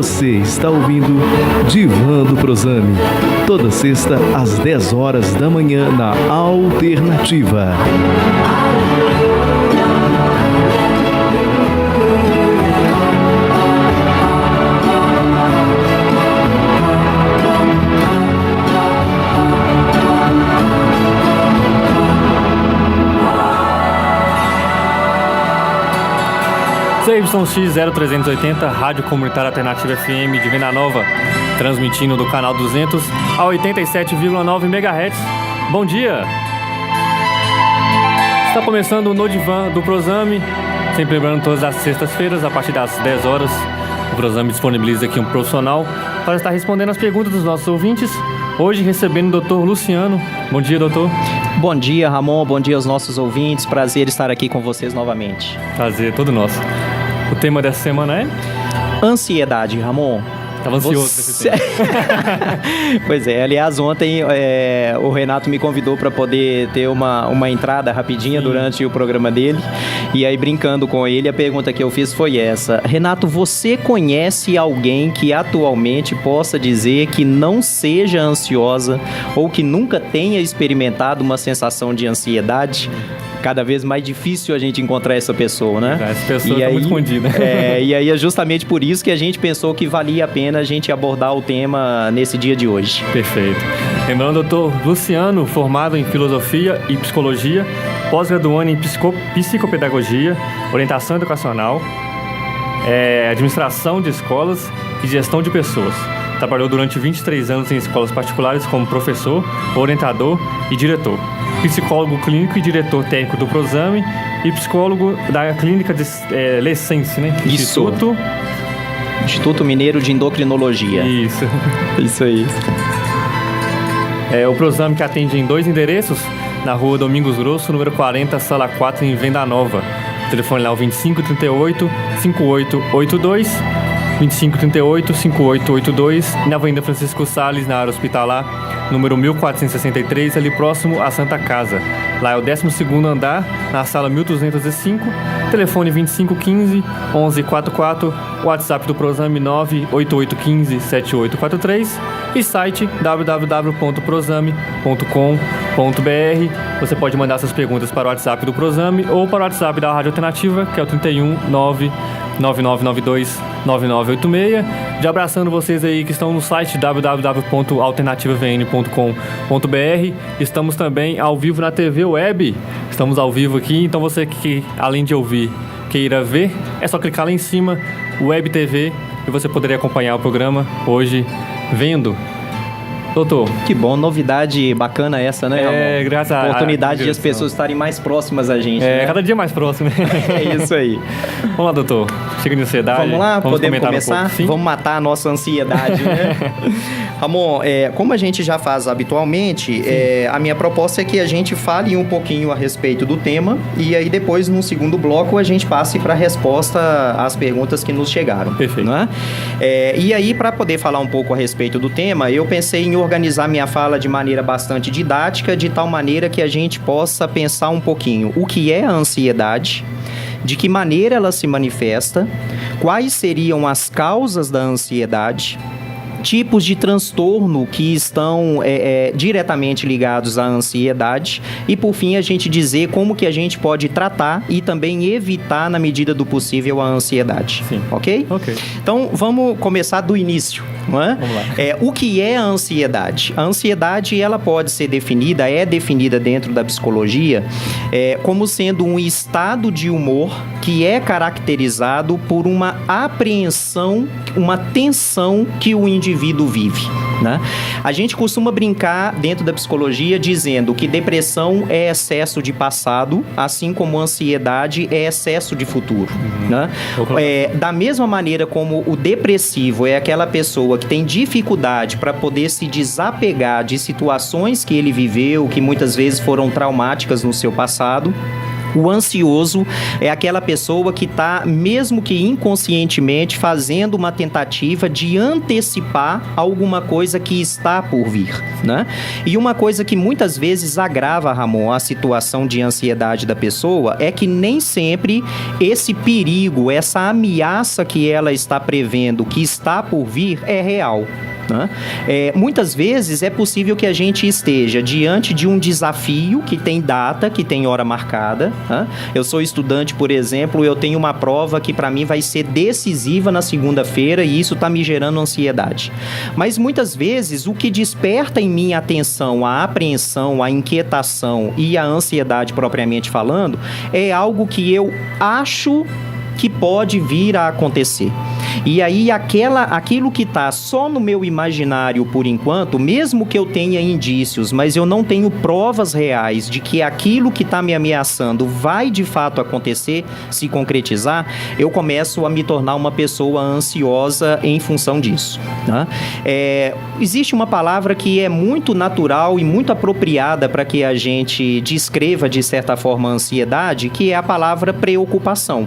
Você está ouvindo Divã do Prozami, toda sexta às 10 horas da manhã na Alternativa. CYX 0380, Rádio Comunitária Alternativa FM de Venda Nova, transmitindo do canal 200 a 87,9 MHz. Bom dia! Está começando o No Divã do Prozami, sempre lembrando todas as sextas-feiras, a partir das 10 horas, o Prozami disponibiliza aqui um profissional para estar respondendo as perguntas dos nossos ouvintes. Hoje recebendo o Dr. Luciano. Bom dia, doutor. Bom dia, Ramon. Bom dia aos nossos ouvintes. Prazer estar aqui com vocês novamente. Prazer, todo nosso. O tema dessa semana é? Ansiedade, Ramon. Estava ansioso nesse tema. Pois é, aliás, ontem o Renato me convidou para poder ter uma entrada rapidinha durante o programa dele. E aí, brincando com ele, a pergunta que eu fiz foi essa: Renato, você conhece alguém que atualmente possa dizer que não seja ansiosa ou que nunca tenha experimentado uma sensação de ansiedade? Cada vez mais difícil a gente encontrar essa pessoa, né? Essa pessoa está muito escondida. E aí é justamente por isso que a gente pensou que valia a pena a gente abordar o tema nesse dia de hoje. Perfeito. Lembrando, doutor Luciano, formado em Filosofia e Psicologia, pós-graduando em Psicopedagogia, Orientação Educacional, Administração de Escolas e Gestão de Pessoas. Trabalhou durante 23 anos em escolas particulares como professor, orientador e diretor. Psicólogo clínico e diretor técnico do Prozami e psicólogo da clínica de Lessense, né? Instituto Mineiro de Endocrinologia. Isso aí. O Prozami que atende em 2 endereços, na rua Domingos Grosso, número 40, sala 4, em Venda Nova. O telefone lá é o 2538-5882, 2538-5882, na Avenida Francisco Salles, na área hospitalar, número 1463, ali próximo à Santa Casa. Lá é o 12º andar, na sala 1205, telefone 2515-1144, WhatsApp do Prozami 98815-7843 e site www.prozami.com.br. Você pode mandar suas perguntas para o WhatsApp do Prozami ou para o WhatsApp da Rádio Alternativa, que é o 3199986. Já abraçando vocês aí que estão no site www.alternativavn.com.br. Estamos também ao vivo na TV Web. Estamos ao vivo aqui, então você que, além de ouvir, queira ver, é só clicar lá em cima, Web TV, e você poderia acompanhar o programa hoje vendo. Doutor. Que bom, novidade bacana essa, né, Ramon? Graças a oportunidade de as pessoas estarem mais próximas a gente, né? Cada dia mais próximo. É isso aí. Vamos lá, doutor. Chega de ansiedade. Vamos lá, podemos começar? Um vamos matar a nossa ansiedade, né? Ramon, como a gente já faz habitualmente, a minha proposta é que a gente fale um pouquinho a respeito do tema e aí depois, no segundo bloco, a gente passe para a resposta às perguntas que nos chegaram. Perfeito. Né? E aí, para poder falar um pouco a respeito do tema, eu pensei em organizar minha fala de maneira bastante didática, de tal maneira que a gente possa pensar um pouquinho o que é a ansiedade, de que maneira ela se manifesta, quais seriam as causas da ansiedade, tipos de transtorno que estão diretamente ligados à ansiedade e, por fim, a gente dizer como que a gente pode tratar e também evitar, na medida do possível, a ansiedade. Sim. Ok? Ok. Então, vamos começar do início, não é? Vamos lá. O que é a ansiedade? A ansiedade, ela pode ser definida, é definida dentro da psicologia, como sendo um estado de humor que é caracterizado por uma apreensão, uma tensão que o indivíduo vive, né? A gente costuma brincar dentro da psicologia dizendo que depressão é excesso de passado, assim como ansiedade é excesso de futuro, né? Da mesma maneira como o depressivo é aquela pessoa que tem dificuldade para poder se desapegar de situações que ele viveu, que muitas vezes foram traumáticas no seu passado, O ansioso é aquela pessoa que está, mesmo que inconscientemente, fazendo uma tentativa de antecipar alguma coisa que está por vir, né? E uma coisa que muitas vezes agrava, Ramon, a situação de ansiedade da pessoa é que nem sempre esse perigo, essa ameaça que ela está prevendo, que está por vir, é real. Muitas vezes é possível que a gente esteja diante de um desafio que tem data, que tem hora marcada. Eu sou estudante, por exemplo, eu tenho uma prova que para mim vai ser decisiva na segunda-feira e isso está me gerando ansiedade. Mas muitas vezes o que desperta em mim a atenção, a apreensão, a inquietação e a ansiedade propriamente falando, é algo que eu acho que pode vir a acontecer. E aí aquilo que está só no meu imaginário por enquanto, mesmo que eu tenha indícios, mas eu não tenho provas reais de que aquilo que está me ameaçando vai de fato acontecer, se concretizar, eu começo a me tornar uma pessoa ansiosa em função disso. Existe uma palavra que é muito natural e muito apropriada para que a gente descreva de certa forma a ansiedade, que é a palavra preocupação.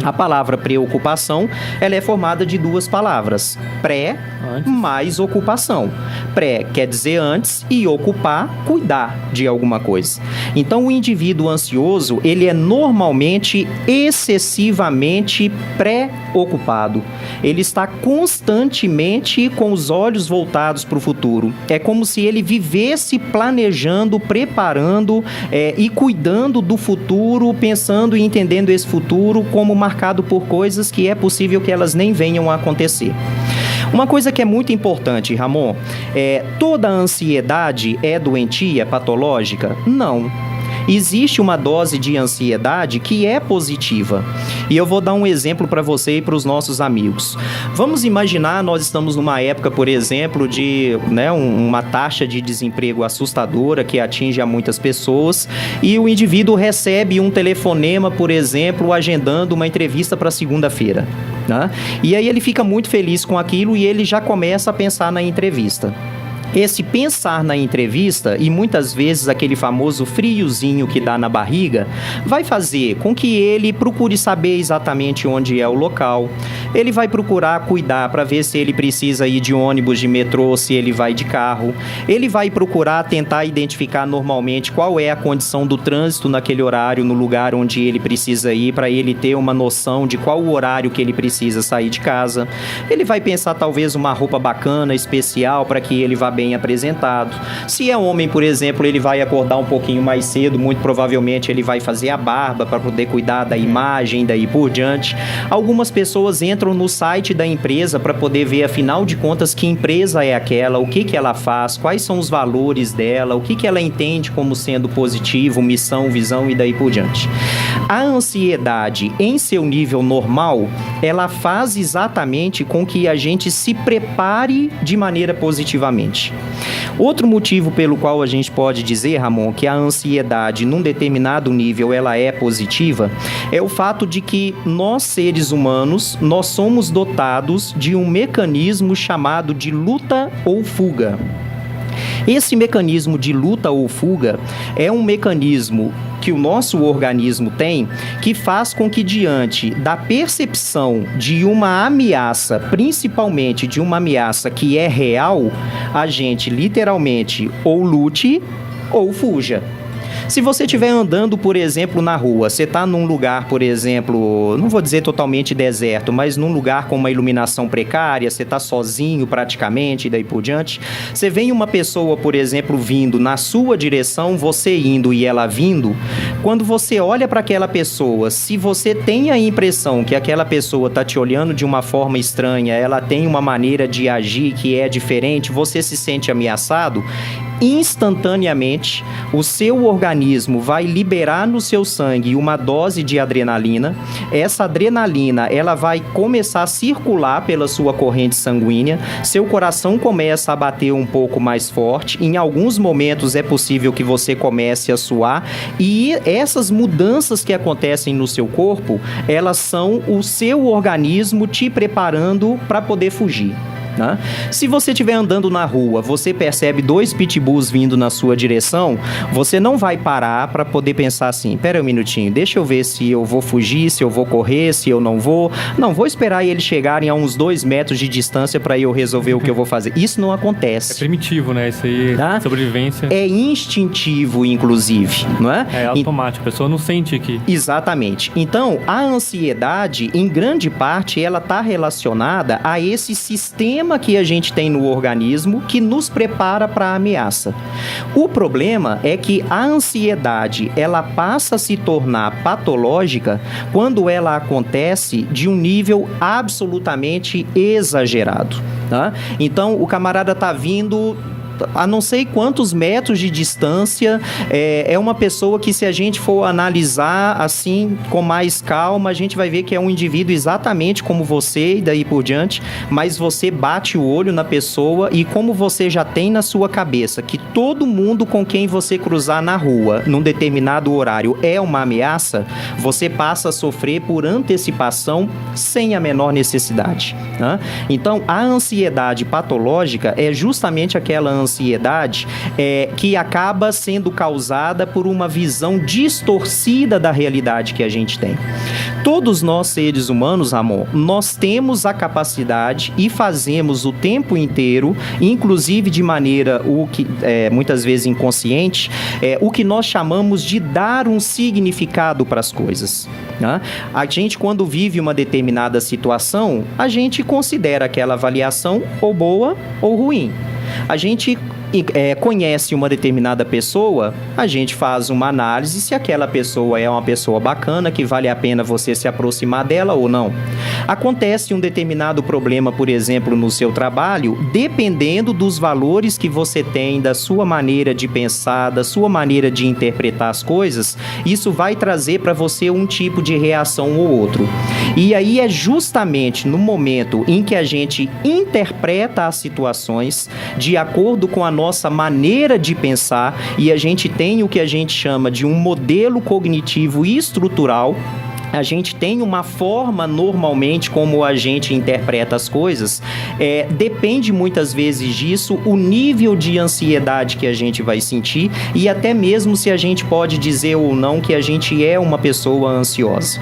A palavra preocupação, ela é formada de duas palavras, pré mais ocupação. Pré quer dizer antes e ocupar, cuidar de alguma coisa. Então, o indivíduo ansioso, ele é normalmente excessivamente preocupado. Ele está constantemente com os olhos voltados para o futuro. É como se ele vivesse planejando, preparando e cuidando do futuro, pensando e entendendo esse futuro como marcado por coisas que é possível que elas nem venham a acontecer. Uma coisa que é muito importante, Ramon, toda ansiedade é doentia, patológica? Não. Existe uma dose de ansiedade que é positiva. E eu vou dar um exemplo para você e para os nossos amigos. Vamos imaginar, nós estamos numa época, por exemplo, de uma taxa de desemprego assustadora que atinge a muitas pessoas e o indivíduo recebe um telefonema, por exemplo, agendando uma entrevista para segunda-feira. E aí ele fica muito feliz com aquilo e ele já começa a pensar na entrevista. Esse pensar na entrevista e muitas vezes aquele famoso friozinho que dá na barriga vai fazer com que ele procure saber exatamente onde é o local. Ele vai procurar cuidar para ver se ele precisa ir de ônibus, de metrô, se ele vai de carro. Ele vai procurar tentar identificar normalmente qual é a condição do trânsito naquele horário, no lugar onde ele precisa ir, para ele ter uma noção de qual o horário que ele precisa sair de casa. Ele vai pensar talvez uma roupa bacana, especial, para que ele vá bem apresentado. Se é homem, por exemplo, ele vai acordar um pouquinho mais cedo, muito provavelmente ele vai fazer a barba para poder cuidar da imagem, daí por diante. Algumas pessoas entram no site da empresa para poder ver, afinal de contas, que empresa é aquela, o que ela faz, quais são os valores dela, o que ela entende como sendo positivo, missão, visão e daí por diante. A ansiedade, em seu nível normal, ela faz exatamente com que a gente se prepare de maneira positivamente. Outro motivo pelo qual a gente pode dizer, Ramon, que a ansiedade num determinado nível ela é positiva, é o fato de que nós, seres humanos, nós somos dotados de um mecanismo chamado de luta ou fuga. Esse mecanismo de luta ou fuga é um mecanismo que o nosso organismo tem, que faz com que, diante da percepção de uma ameaça, principalmente de uma ameaça que é real, a gente literalmente ou lute ou fuja. Se você estiver andando, por exemplo, na rua, você está num lugar, por exemplo, não vou dizer totalmente deserto, mas num lugar com uma iluminação precária, você está sozinho praticamente e daí por diante, você vê uma pessoa, por exemplo, vindo na sua direção, você indo e ela vindo, quando você olha para aquela pessoa, se você tem a impressão que aquela pessoa está te olhando de uma forma estranha, ela tem uma maneira de agir que é diferente, você se sente ameaçado, instantaneamente o seu organismo vai liberar no seu sangue uma dose de adrenalina. Essa adrenalina ela vai começar a circular pela sua corrente sanguínea, seu coração começa a bater um pouco mais forte, em alguns momentos é possível que você comece a suar e essas mudanças que acontecem no seu corpo, elas são o seu organismo te preparando para poder fugir. né? Se você estiver andando na rua, você percebe 2 pitbulls vindo na sua direção, você não vai parar para poder pensar assim, pera um minutinho, deixa eu ver se eu vou fugir, se eu vou correr, se eu não vou. Não, vou esperar eles chegarem a uns 2 metros de distância para eu resolver o que eu vou fazer. Isso não acontece. É primitivo, né? Isso aí, Tá? sobrevivência. É instintivo, inclusive, não é? É automático, a pessoa não sente que... Exatamente. Então, a ansiedade, em grande parte, ela está relacionada a esse sistema que a gente tem no organismo que nos prepara para a ameaça. O problema é que a ansiedade, ela passa a se tornar patológica quando ela acontece de um nível absolutamente exagerado, tá? Então, o camarada tá vindo a não sei quantos metros de distância, é uma pessoa que, se a gente for analisar assim com mais calma, a gente vai ver que é um indivíduo exatamente como você e daí por diante, mas você bate o olho na pessoa e, como você já tem na sua cabeça que todo mundo com quem você cruzar na rua num determinado horário é uma ameaça, você passa a sofrer por antecipação sem a menor necessidade, né? Então, a ansiedade patológica é justamente aquela ansiedade que acaba sendo causada por uma visão distorcida da realidade que a gente tem. Todos nós, seres humanos, Ramon, nós temos a capacidade e fazemos o tempo inteiro, inclusive de maneira muitas vezes inconsciente, o que nós chamamos de dar um significado para as coisas, né? A gente, quando vive uma determinada situação, a gente considera aquela avaliação ou boa ou ruim. A gente conhece uma determinada pessoa, a gente faz uma análise se aquela pessoa é uma pessoa bacana, que vale a pena você se aproximar dela ou não. Acontece um determinado problema, por exemplo, no seu trabalho, dependendo dos valores que você tem, da sua maneira de pensar, da sua maneira de interpretar as coisas, isso vai trazer para você um tipo de reação ou outro. E aí é justamente no momento em que a gente interpreta as situações de acordo com a nossa maneira de pensar, e a gente tem o que a gente chama de um modelo cognitivo e estrutural. A gente tem uma forma, normalmente, como a gente interpreta as coisas. Depende muitas vezes disso o nível de ansiedade que a gente vai sentir, e até mesmo se a gente pode dizer ou não que a gente é uma pessoa ansiosa.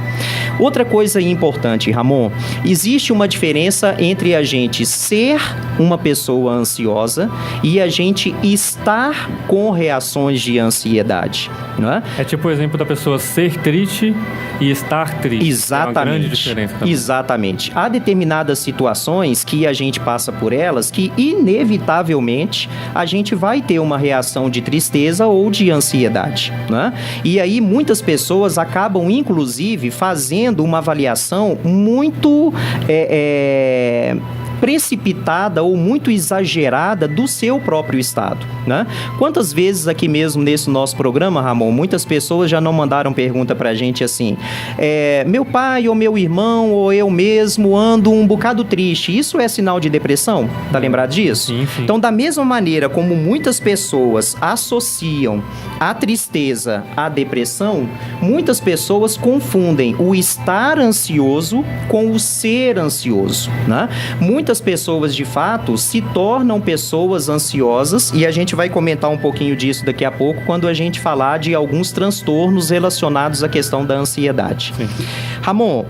Outra coisa importante, Ramon, existe uma diferença entre a gente ser uma pessoa ansiosa e a gente estar com reações de ansiedade, não é? É tipo o exemplo da pessoa ser triste e estar triste. Exatamente. É uma grande diferença também. Exatamente. Há determinadas situações que a gente passa por elas que, inevitavelmente, a gente vai ter uma reação de tristeza ou de ansiedade, né? E aí muitas pessoas acabam, inclusive, fazendo uma avaliação muito precipitada ou muito exagerada do seu próprio estado, né? Quantas vezes aqui mesmo nesse nosso programa, Ramon, muitas pessoas já não mandaram pergunta pra gente assim, meu pai ou meu irmão ou eu mesmo ando um bocado triste, isso é sinal de depressão? Tá lembrado disso? Sim, sim. Então, da mesma maneira como muitas pessoas associam a tristeza à depressão, muitas pessoas confundem o estar ansioso com o ser ansioso, né? Muitas pessoas, de fato, se tornam pessoas ansiosas, e a gente vai comentar um pouquinho disso daqui a pouco quando a gente falar de alguns transtornos relacionados à questão da ansiedade. Sim. Ramon,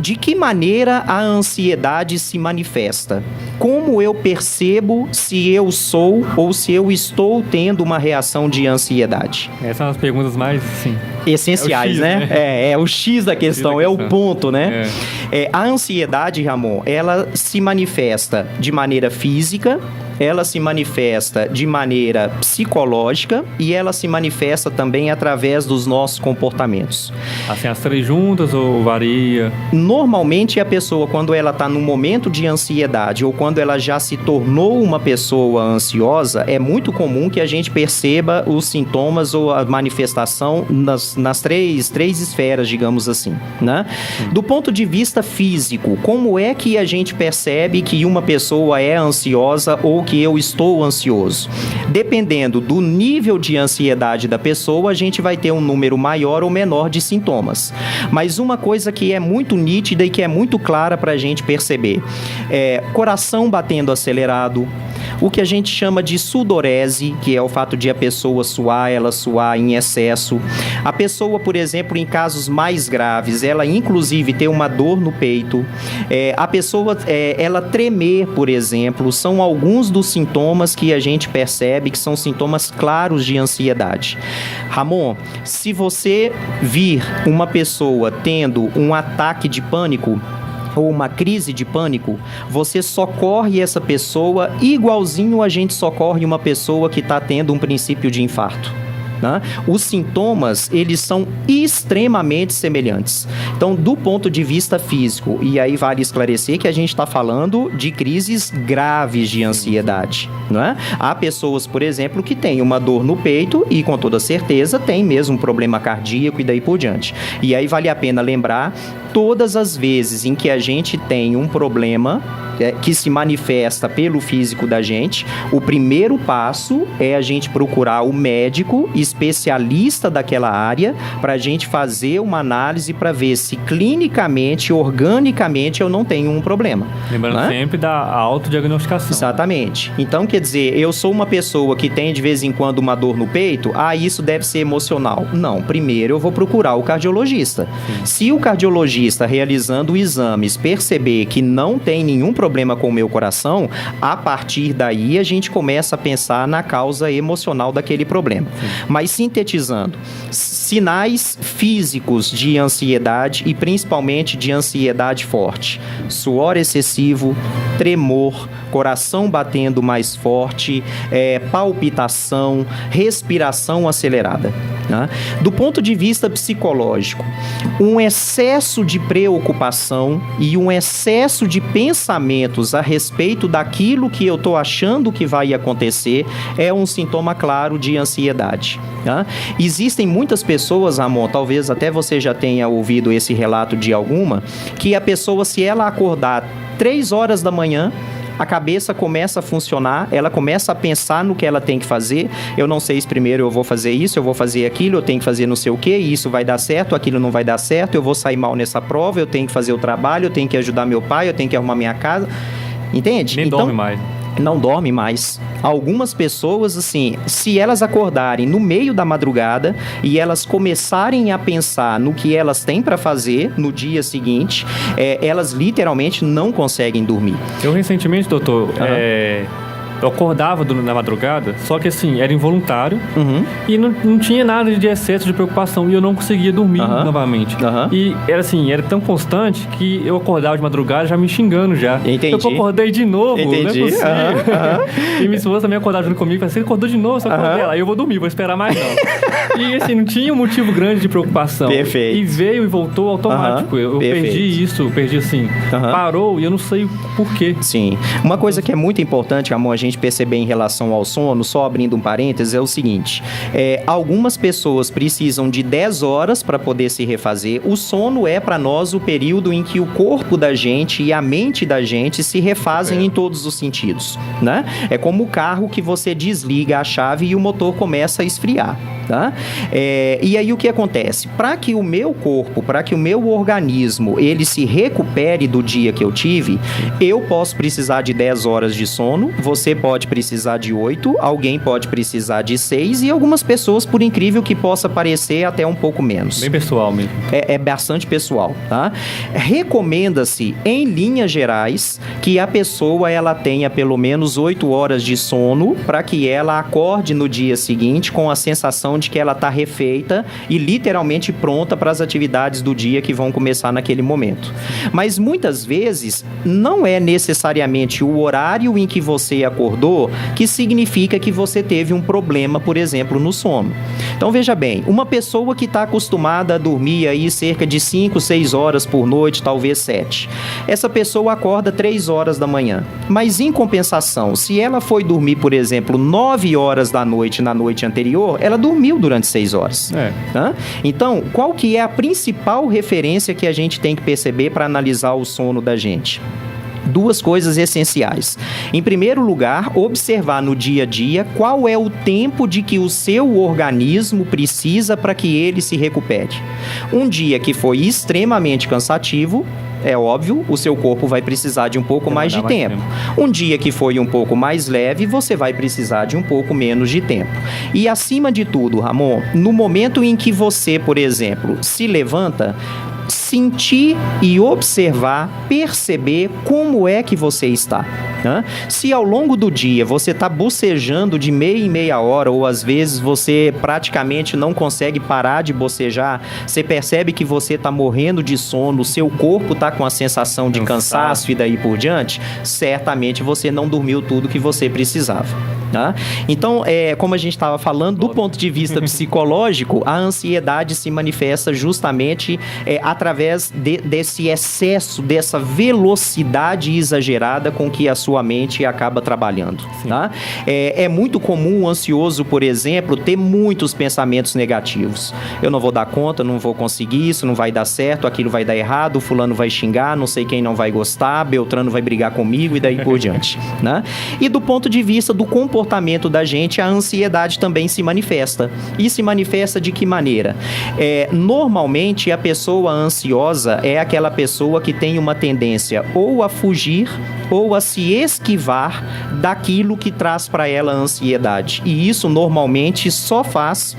de que maneira a ansiedade se manifesta? Como eu percebo se eu sou ou se eu estou tendo uma reação de ansiedade? Essas são as perguntas mais, sim, essenciais, X, né? né? É o X da questão, é o ponto, né? A ansiedade, Ramon, ela se manifesta de maneira física, ela se manifesta de maneira psicológica e ela se manifesta também através dos nossos comportamentos. Assim, as três juntas ou varia? Normalmente, a pessoa, quando ela está num momento de ansiedade ou quando ela já se tornou uma pessoa ansiosa, é muito comum que a gente perceba os sintomas ou a manifestação nas três esferas, digamos assim, né? Do ponto de vista físico, como é que a gente percebe que uma pessoa é ansiosa ou porque eu estou ansioso. Dependendo do nível de ansiedade da pessoa, a gente vai ter um número maior ou menor de sintomas. Mas uma coisa que é muito nítida e que é muito clara para a gente perceber é coração batendo acelerado, o que a gente chama de sudorese, que é o fato de a pessoa suar, ela suar em excesso. A pessoa, por exemplo, em casos mais graves, ela inclusive ter uma dor no peito. A pessoa, ela tremer, por exemplo, são alguns dos sintomas que a gente percebe que são sintomas claros de ansiedade. Ramon, se você vir uma pessoa tendo um ataque de pânico, ou uma crise de pânico, você socorre essa pessoa igualzinho a gente socorre uma pessoa que está tendo um princípio de infarto. Né? Os sintomas, eles são extremamente semelhantes. Então, do ponto de vista físico, e aí vale esclarecer que a gente está falando de crises graves de ansiedade. Né? Há pessoas, por exemplo, que têm uma dor no peito e, com toda certeza, tem mesmo um problema cardíaco e daí por diante. E aí vale a pena lembrar, todas as vezes em que a gente tem um problema que se manifesta pelo físico da gente, o primeiro passo é a gente procurar o médico especialista daquela área para a gente fazer uma análise para ver se clinicamente, organicamente eu não tenho um problema. Lembrando, né? Sempre da autodiagnosticação. Exatamente. Então, quer dizer, eu sou uma pessoa que tem de vez em quando uma dor no peito, isso deve ser emocional. Não, primeiro eu vou procurar o cardiologista. Sim. Se o cardiologista, realizando exames, perceber que não tem nenhum problema com o meu coração, a partir daí a gente começa a pensar na causa emocional daquele problema. Sim. Mas sintetizando, sinais físicos de ansiedade e principalmente de ansiedade forte: suor excessivo, tremor, coração batendo mais forte, palpitação, respiração acelerada. Né? Do ponto de vista psicológico, um excesso de preocupação e um excesso de pensamentos a respeito daquilo que eu estou achando que vai acontecer é um sintoma claro de ansiedade. Tá? Existem muitas pessoas, Ramon, talvez até você já tenha ouvido esse relato de alguma, que a pessoa, se ela acordar 3 horas da manhã, a cabeça começa a funcionar, ela começa a pensar no que ela tem que fazer. Eu não sei se primeiro eu vou fazer isso, eu vou fazer aquilo, eu tenho que fazer não sei o quê, isso vai dar certo, aquilo não vai dar certo, eu vou sair mal nessa prova, eu tenho que fazer o trabalho, eu tenho que ajudar meu pai, eu tenho que arrumar minha casa. Entende? Nem dorme mais. Não dorme mais. Algumas pessoas, assim, se elas acordarem no meio da madrugada e elas começarem a pensar no que elas têm para fazer no dia seguinte, elas literalmente não conseguem dormir. Eu recentemente, doutor, eu acordava na madrugada, só que assim, era involuntário e não tinha nada de excesso de preocupação e eu não conseguia dormir novamente. E era assim, era tão constante que eu acordava de madrugada já me xingando já. Entendi. Eu acordei de novo, entendi. Não é possível. E minha esposa também acordava junto comigo, você acordou de novo, você acordou. Aí eu vou dormir, vou esperar mais não. E assim, não tinha um motivo grande de preocupação. Perfeito. E veio e voltou automático. Eu perdi isso, assim, parou e eu não sei por quê. Sim. Uma coisa que é muito importante, amor, a gente perceber em relação ao sono, só abrindo um parênteses, é o seguinte: algumas pessoas precisam de 10 horas para poder se refazer. O sono é para nós o período em que o corpo da gente e a mente da gente se refazem em todos os sentidos, né? É como o carro que você desliga a chave e o motor começa a esfriar. Tá? E aí o que acontece? Para que o meu corpo, para que o meu organismo, ele se recupere do dia que eu tive, eu posso precisar de 10 horas de sono, você pode precisar de 8, alguém pode precisar de 6 e algumas pessoas, por incrível que possa parecer, até um pouco menos. Bem pessoal mesmo. É bastante pessoal, tá? Recomenda-se, em linhas gerais, que a pessoa ela tenha pelo menos 8 horas de sono para que ela acorde no dia seguinte com a sensação de que ela está refeita e literalmente pronta para as atividades do dia que vão começar naquele momento. Mas muitas vezes não é necessariamente o horário em que você acordou que significa que você teve um problema, por exemplo, no sono. Então veja bem, uma pessoa que está acostumada a dormir aí cerca de 5, 6 horas por noite, talvez 7. Essa pessoa acorda 3 horas da manhã. Mas em compensação, se ela foi dormir, por exemplo, 9 horas da noite na noite anterior, ela dormiu durante 6 horas. Tá? Então, qual que é a principal referência que a gente tem que perceber para analisar o sono da gente? duas coisas essenciais. Em primeiro lugar, observar no dia a dia qual é o tempo de que o seu organismo precisa para que ele se recupere. Um dia que foi extremamente cansativo, é óbvio, o seu corpo vai precisar de um pouco mais de tempo. Um dia que foi um pouco mais leve, você vai precisar de um pouco menos de tempo. E acima de tudo, Ramon, no momento em que você, por exemplo, se levanta, sentir e observar, perceber como é que você está. Né? Se ao longo do dia você está bocejando de meia em meia hora, ou às vezes você praticamente não consegue parar de bocejar, você percebe que você está morrendo de sono, seu corpo está com a sensação de cansaço e daí por diante, certamente você não dormiu tudo que você precisava. Tá? Então, como a gente estava falando, do ponto de vista psicológico, a ansiedade se manifesta justamente através desse excesso, dessa velocidade exagerada com que a sua mente acaba trabalhando. Tá? É muito comum o ansioso, por exemplo, ter muitos pensamentos negativos. Eu não vou dar conta, não vou conseguir, isso não vai dar certo, aquilo vai dar errado, fulano vai xingar, não sei quem não vai gostar, Beltrano vai brigar comigo e daí por diante. Né? E do ponto de vista do comportamento da gente, a ansiedade também se manifesta. E se manifesta de que maneira? Normalmente, a pessoa ansiosa é aquela pessoa que tem uma tendência ou a fugir ou a se esquivar daquilo que traz para ela a ansiedade. E isso normalmente só faz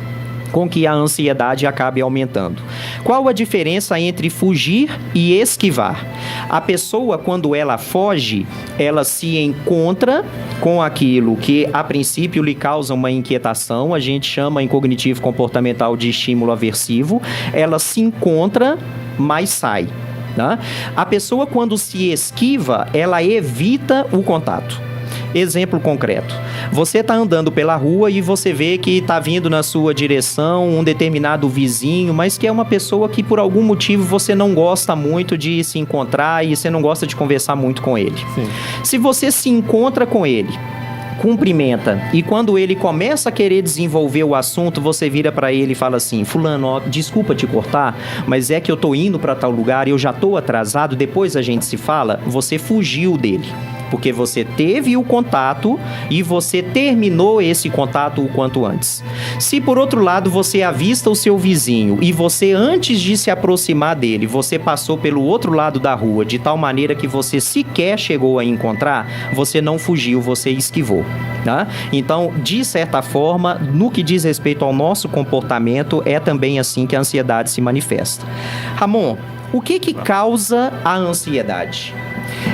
com que a ansiedade acabe aumentando. Qual a diferença entre fugir e esquivar? A pessoa, quando ela foge, ela se encontra com aquilo que, a princípio, lhe causa uma inquietação, a gente chama em cognitivo comportamental de estímulo aversivo, ela se encontra, mas sai. Tá? A pessoa, quando se esquiva, ela evita o contato. Exemplo concreto. Você está andando pela rua e você vê que está vindo na sua direção um determinado vizinho, mas que é uma pessoa que por algum motivo você não gosta muito de se encontrar e você não gosta de conversar muito com ele. Sim. Se você se encontra com ele, cumprimenta, e quando ele começa a querer desenvolver o assunto, você vira para ele e fala assim: fulano, ó, desculpa te cortar, mas é que eu tô indo para tal lugar, eu já tô atrasado, depois a gente se fala. Você fugiu dele, porque você teve o contato e você terminou esse contato o quanto antes. Se por outro lado você avista o seu vizinho e você, antes de se aproximar dele, você passou pelo outro lado da rua de tal maneira que você sequer chegou a encontrar, você não fugiu, você esquivou. Tá? Então, de certa forma, no que diz respeito ao nosso comportamento, é também assim que a ansiedade se manifesta. Ramon, o que causa a ansiedade?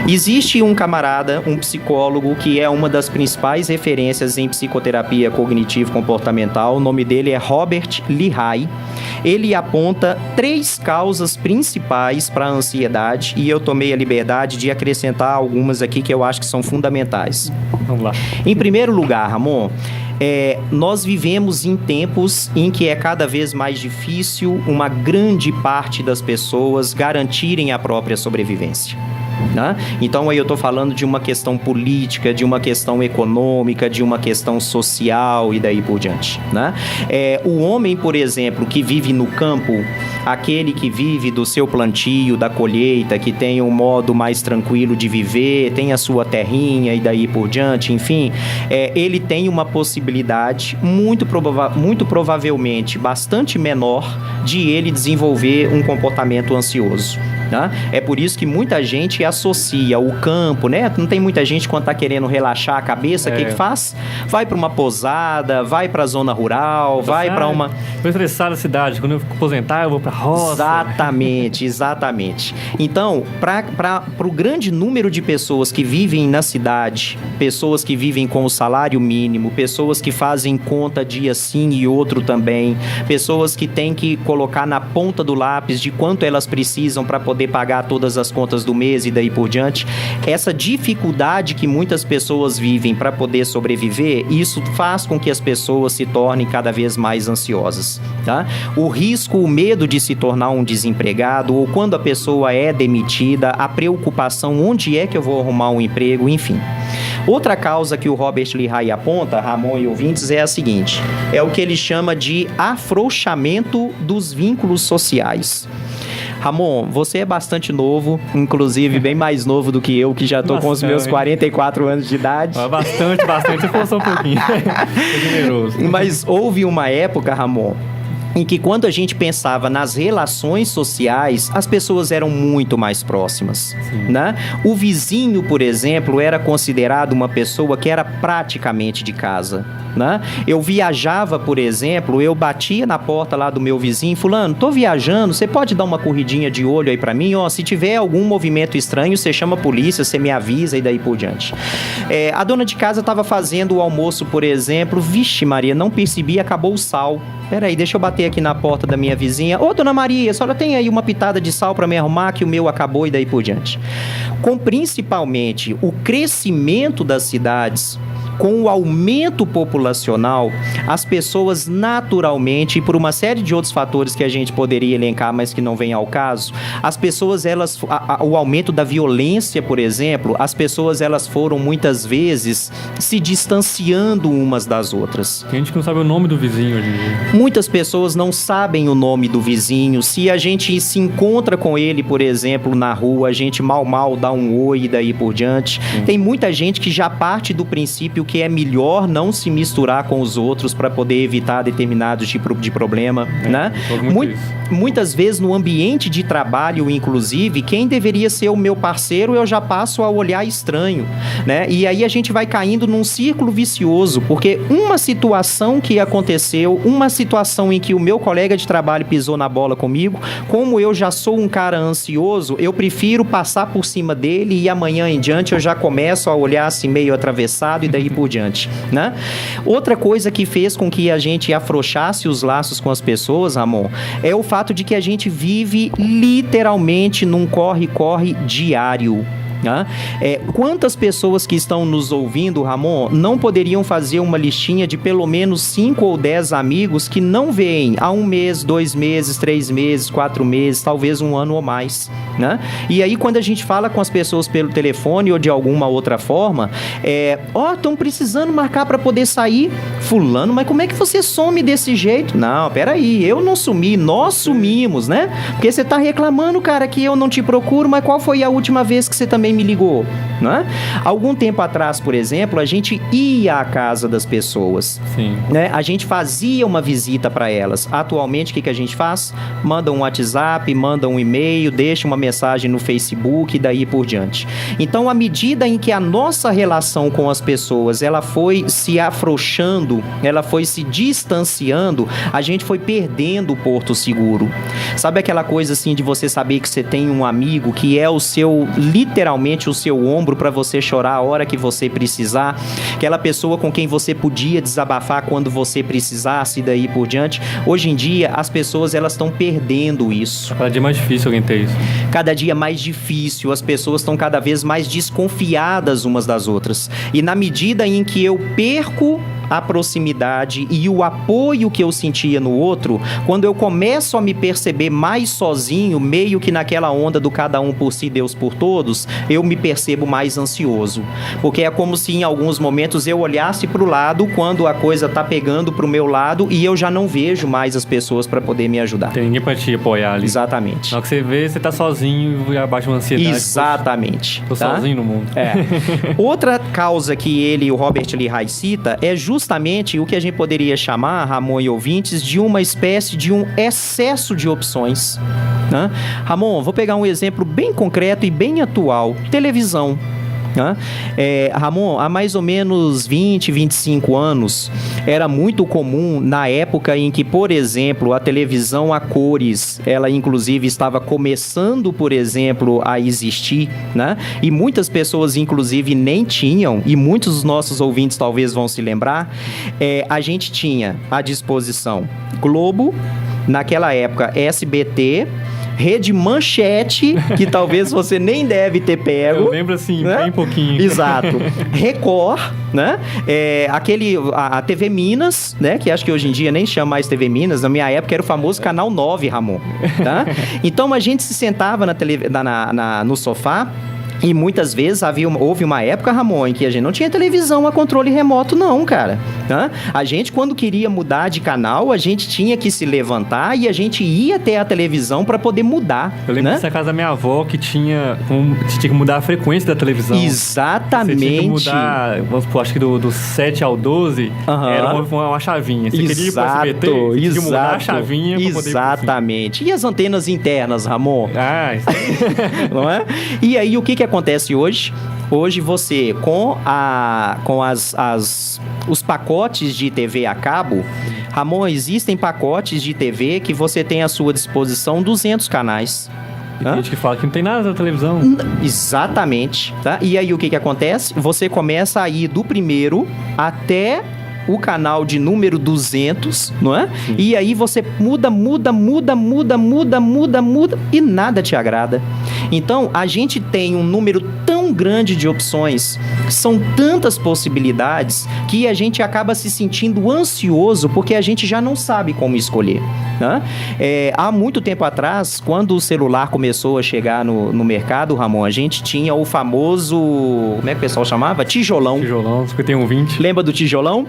Existe um camarada, um psicólogo, que é uma das principais referências em psicoterapia cognitivo-comportamental. O nome dele é Robert Lihai. Ele aponta 3 causas principais para a ansiedade e eu tomei a liberdade de acrescentar algumas aqui que eu acho que são fundamentais. Vamos lá. Em primeiro lugar, Ramon, nós vivemos em tempos em que é cada vez mais difícil uma grande parte das pessoas garantirem a própria sobrevivência. Né? Então aí eu estou falando de uma questão política, de uma questão econômica, de uma questão social e daí por diante. Né? O homem, por exemplo, que vive no campo, aquele que vive do seu plantio, da colheita, que tem um modo mais tranquilo de viver, tem a sua terrinha e daí por diante, enfim, ele tem uma possibilidade muito provavelmente bastante menor de ele desenvolver um comportamento ansioso. Tá? É por isso que muita gente associa o campo, né? Não tem muita gente quando tá querendo relaxar a cabeça, o que faz? Vai para uma pousada, vai para a zona rural, vai para uma... Vou estressar na cidade, quando eu aposentar eu vou para roça. Exatamente. Então, para o grande número de pessoas que vivem na cidade, pessoas que vivem com o salário mínimo, pessoas que fazem conta dia sim e outro também, pessoas que têm que colocar na ponta do lápis de quanto elas precisam para poder pagar todas as contas do mês e daí por diante, essa dificuldade que muitas pessoas vivem para poder sobreviver, isso faz com que as pessoas se tornem cada vez mais ansiosas, tá? O risco, o medo de se tornar um desempregado, ou quando a pessoa é demitida, a preocupação, onde é que eu vou arrumar um emprego, enfim. Outra causa que o Robert Lihai aponta, Ramon e ouvintes, é a seguinte: é o que ele chama de afrouxamento dos vínculos sociais. Ramon, você é bastante novo, inclusive bem mais novo do que eu, que já tô com os meus 44 anos de idade. Bastante, você forçou um pouquinho. É generoso. Mas houve uma época, Ramon, em que quando a gente pensava nas relações sociais, as pessoas eram muito mais próximas, né? O vizinho, por exemplo, era considerado uma pessoa que era praticamente de casa, né? Eu viajava, por exemplo, eu batia na porta lá do meu vizinho, fulano, tô viajando, você pode dar uma corridinha de olho aí pra mim? Ó, se tiver algum movimento estranho, você chama a polícia, você me avisa e daí por diante. A dona de casa tava fazendo o almoço, por exemplo, vixe Maria, não percebi, acabou o sal. Peraí, deixa eu bater aqui na porta da minha vizinha. Ô, dona Maria, a senhora tem aí uma pitada de sal para me arrumar que o meu acabou e daí por diante. Com principalmente o crescimento das cidades, com o aumento populacional, as pessoas naturalmente, e por uma série de outros fatores que a gente poderia elencar, mas que não vem ao caso, as pessoas, o aumento da violência, por exemplo, as pessoas, elas foram muitas vezes se distanciando umas das outras. Tem gente que não sabe o nome do vizinho hoje em dia. Muitas pessoas não sabem o nome do vizinho. Se a gente se encontra com ele, por exemplo, na rua, a gente mal dá um oi e daí por diante. Tem muita gente que já parte do princípio que é melhor não se misturar com os outros para poder evitar determinados tipos de problema, né? Muitas vezes no ambiente de trabalho, inclusive, quem deveria ser o meu parceiro, eu já passo a olhar estranho, né? E aí a gente vai caindo num círculo vicioso, porque uma situação que aconteceu, uma situação em que o meu colega de trabalho pisou na bola comigo, como eu já sou um cara ansioso, eu prefiro passar por cima dele e amanhã em diante eu já começo a olhar assim meio atravessado e daí por diante, né? Outra coisa que fez com que a gente afrouxasse os laços com as pessoas, Ramon, é o fato de que a gente vive literalmente num corre-corre diário. Quantas pessoas que estão nos ouvindo, Ramon, não poderiam fazer uma listinha de pelo menos 5 ou 10 amigos que não veem há 1 mês, 2 meses, 3 meses, 4 meses, talvez 1 ano ou mais, né? E aí quando a gente fala com as pessoas pelo telefone ou de alguma outra forma, estão precisando marcar para poder sair, fulano, mas como é que você some desse jeito? Não, peraí, eu não sumi, nós sumimos, né? Porque você tá reclamando, cara, que eu não te procuro, mas qual foi a última vez que você também me ligou, né? Algum tempo atrás, por exemplo, a gente ia à casa das pessoas. Sim. Né? A gente fazia uma visita para elas. Atualmente, o que a gente faz? Manda um WhatsApp, manda um e-mail, deixa uma mensagem no Facebook e daí por diante. Então, à medida em que a nossa relação com as pessoas, ela foi se afrouxando, ela foi se distanciando, a gente foi perdendo o porto seguro. Sabe aquela coisa assim de você saber que você tem um amigo que é o seu, literalmente, o seu ombro para você chorar a hora que você precisar, aquela pessoa com quem você podia desabafar quando você precisasse e daí por diante. Hoje em dia, as pessoas, elas estão perdendo isso. Cada dia mais difícil alguém ter isso. Cada dia mais difícil, as pessoas estão cada vez mais desconfiadas umas das outras. E na medida em que eu perco a proximidade e o apoio que eu sentia no outro, quando eu começo a me perceber mais sozinho, meio que naquela onda do cada um por si, Deus por todos, eu me percebo mais ansioso. Porque é como se em alguns momentos eu olhasse para o lado quando a coisa tá pegando pro meu lado e eu já não vejo mais as pessoas para poder me ajudar. Tem ninguém para te apoiar ali. Exatamente. Na hora que você vê, você tá sozinho e abaixa uma ansiedade. Exatamente. Tô sozinho no mundo. Outra causa que o Robert Lihai cita é justamente o que a gente poderia chamar, Ramon e ouvintes, de uma espécie de um excesso de opções, né? Ramon, vou pegar um exemplo bem concreto e bem atual. Televisão. Ramon, há mais ou menos 20, 25 anos, era muito comum na época em que, por exemplo, a televisão a cores, ela inclusive estava começando, por exemplo, a existir, né? E muitas pessoas, inclusive, nem tinham, e muitos dos nossos ouvintes talvez vão se lembrar, a gente tinha à disposição Globo, naquela época SBT, Rede Manchete, que talvez você nem deve ter pego. Eu lembro assim, né? Bem pouquinho. Exato. Record, né? A TV Minas, né? Que acho que hoje em dia nem chama mais TV Minas. Na minha época era o famoso Canal 9, Ramon. Tá? Então a gente se sentava no sofá E muitas vezes houve uma época, Ramon, em que a gente não tinha televisão a controle remoto, não, cara. A gente, quando queria mudar de canal, a gente tinha que se levantar e a gente ia até a televisão para poder mudar. Eu lembro dessa casa da minha avó que tinha que mudar a frequência da televisão. Exatamente. Você tinha que mudar, vamos supor, acho que do 7 ao 12, era uma chavinha. Você queria ir pro SBT, você tinha que mudar a chavinha pra poder ir. Exatamente. E as antenas internas, Ramon? Isso aí. Não é? E aí, o que acontece hoje? Hoje você, com os pacotes de TV a cabo, Ramon, existem pacotes de TV que você tem à sua disposição 200 canais. Tem gente que fala que não tem nada na televisão. Exatamente. Tá? E aí o que acontece? Você começa a ir do primeiro até o canal de número 200, não é? Sim. E aí você muda e nada te agrada. Então, a gente tem um número tão grande de opções, são tantas possibilidades, que a gente acaba se sentindo ansioso porque a gente já não sabe como escolher. Né? Há muito tempo atrás, quando o celular começou a chegar no mercado, Ramon, a gente tinha o famoso, como é que o pessoal chamava? Tijolão. Tijolão, 5120. Lembra do tijolão?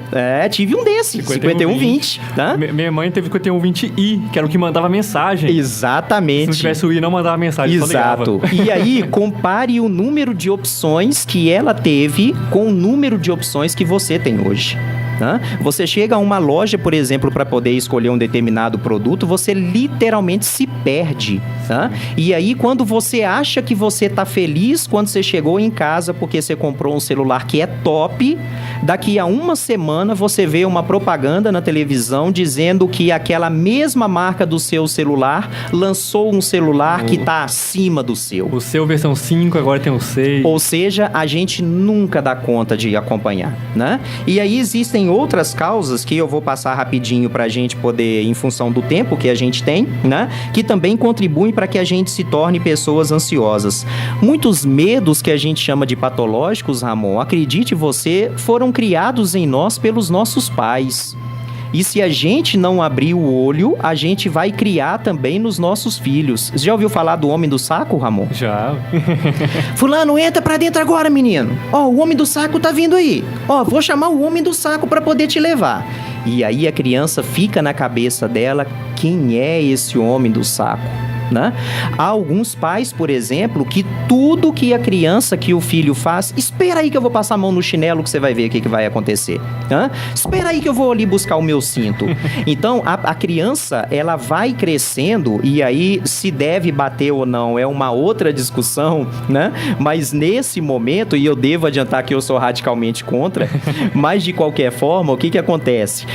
Tive um desse, 5120. Tá? Minha mãe teve 5120i, que era o que mandava mensagem. Exatamente. Se não tivesse o i, não mandava mensagem. Exato. E aí, compare o número de opções que ela teve com o número de opções que você tem hoje. Você chega a uma loja, por exemplo, para poder escolher um determinado produto, você literalmente se perde. E aí, quando você acha que você está feliz quando você chegou em casa porque você comprou um celular que é top, daqui a uma semana você vê uma propaganda na televisão dizendo que aquela mesma marca do seu celular lançou um celular que está acima do seu. O seu versão 5, agora tem o 6. Ou seja, a gente nunca dá conta de acompanhar, né? E aí existem outras causas que eu vou passar rapidinho pra gente poder, em função do tempo que a gente tem, né? Que também contribuem para que a gente se torne pessoas ansiosas. Muitos medos que a gente chama de patológicos, Ramon, acredite você, foram criados em nós pelos nossos pais. E se a gente não abrir o olho, a gente vai criar também nos nossos filhos. Você já ouviu falar do homem do saco, Ramon? Já. Fulano, entra pra dentro agora, menino. O homem do saco tá vindo aí. Vou chamar o homem do saco pra poder te levar. E aí a criança fica na cabeça dela, quem é esse homem do saco? Né? Há alguns pais, por exemplo, que tudo que a criança, que o filho faz, espera aí que eu vou passar a mão no chinelo que você vai ver o que vai acontecer. Espera aí que eu vou ali buscar o meu cinto. Então, a criança, ela vai crescendo e aí se deve bater ou não é uma outra discussão, né? Mas nesse momento, e eu devo adiantar que eu sou radicalmente contra, mas de qualquer forma, o que acontece?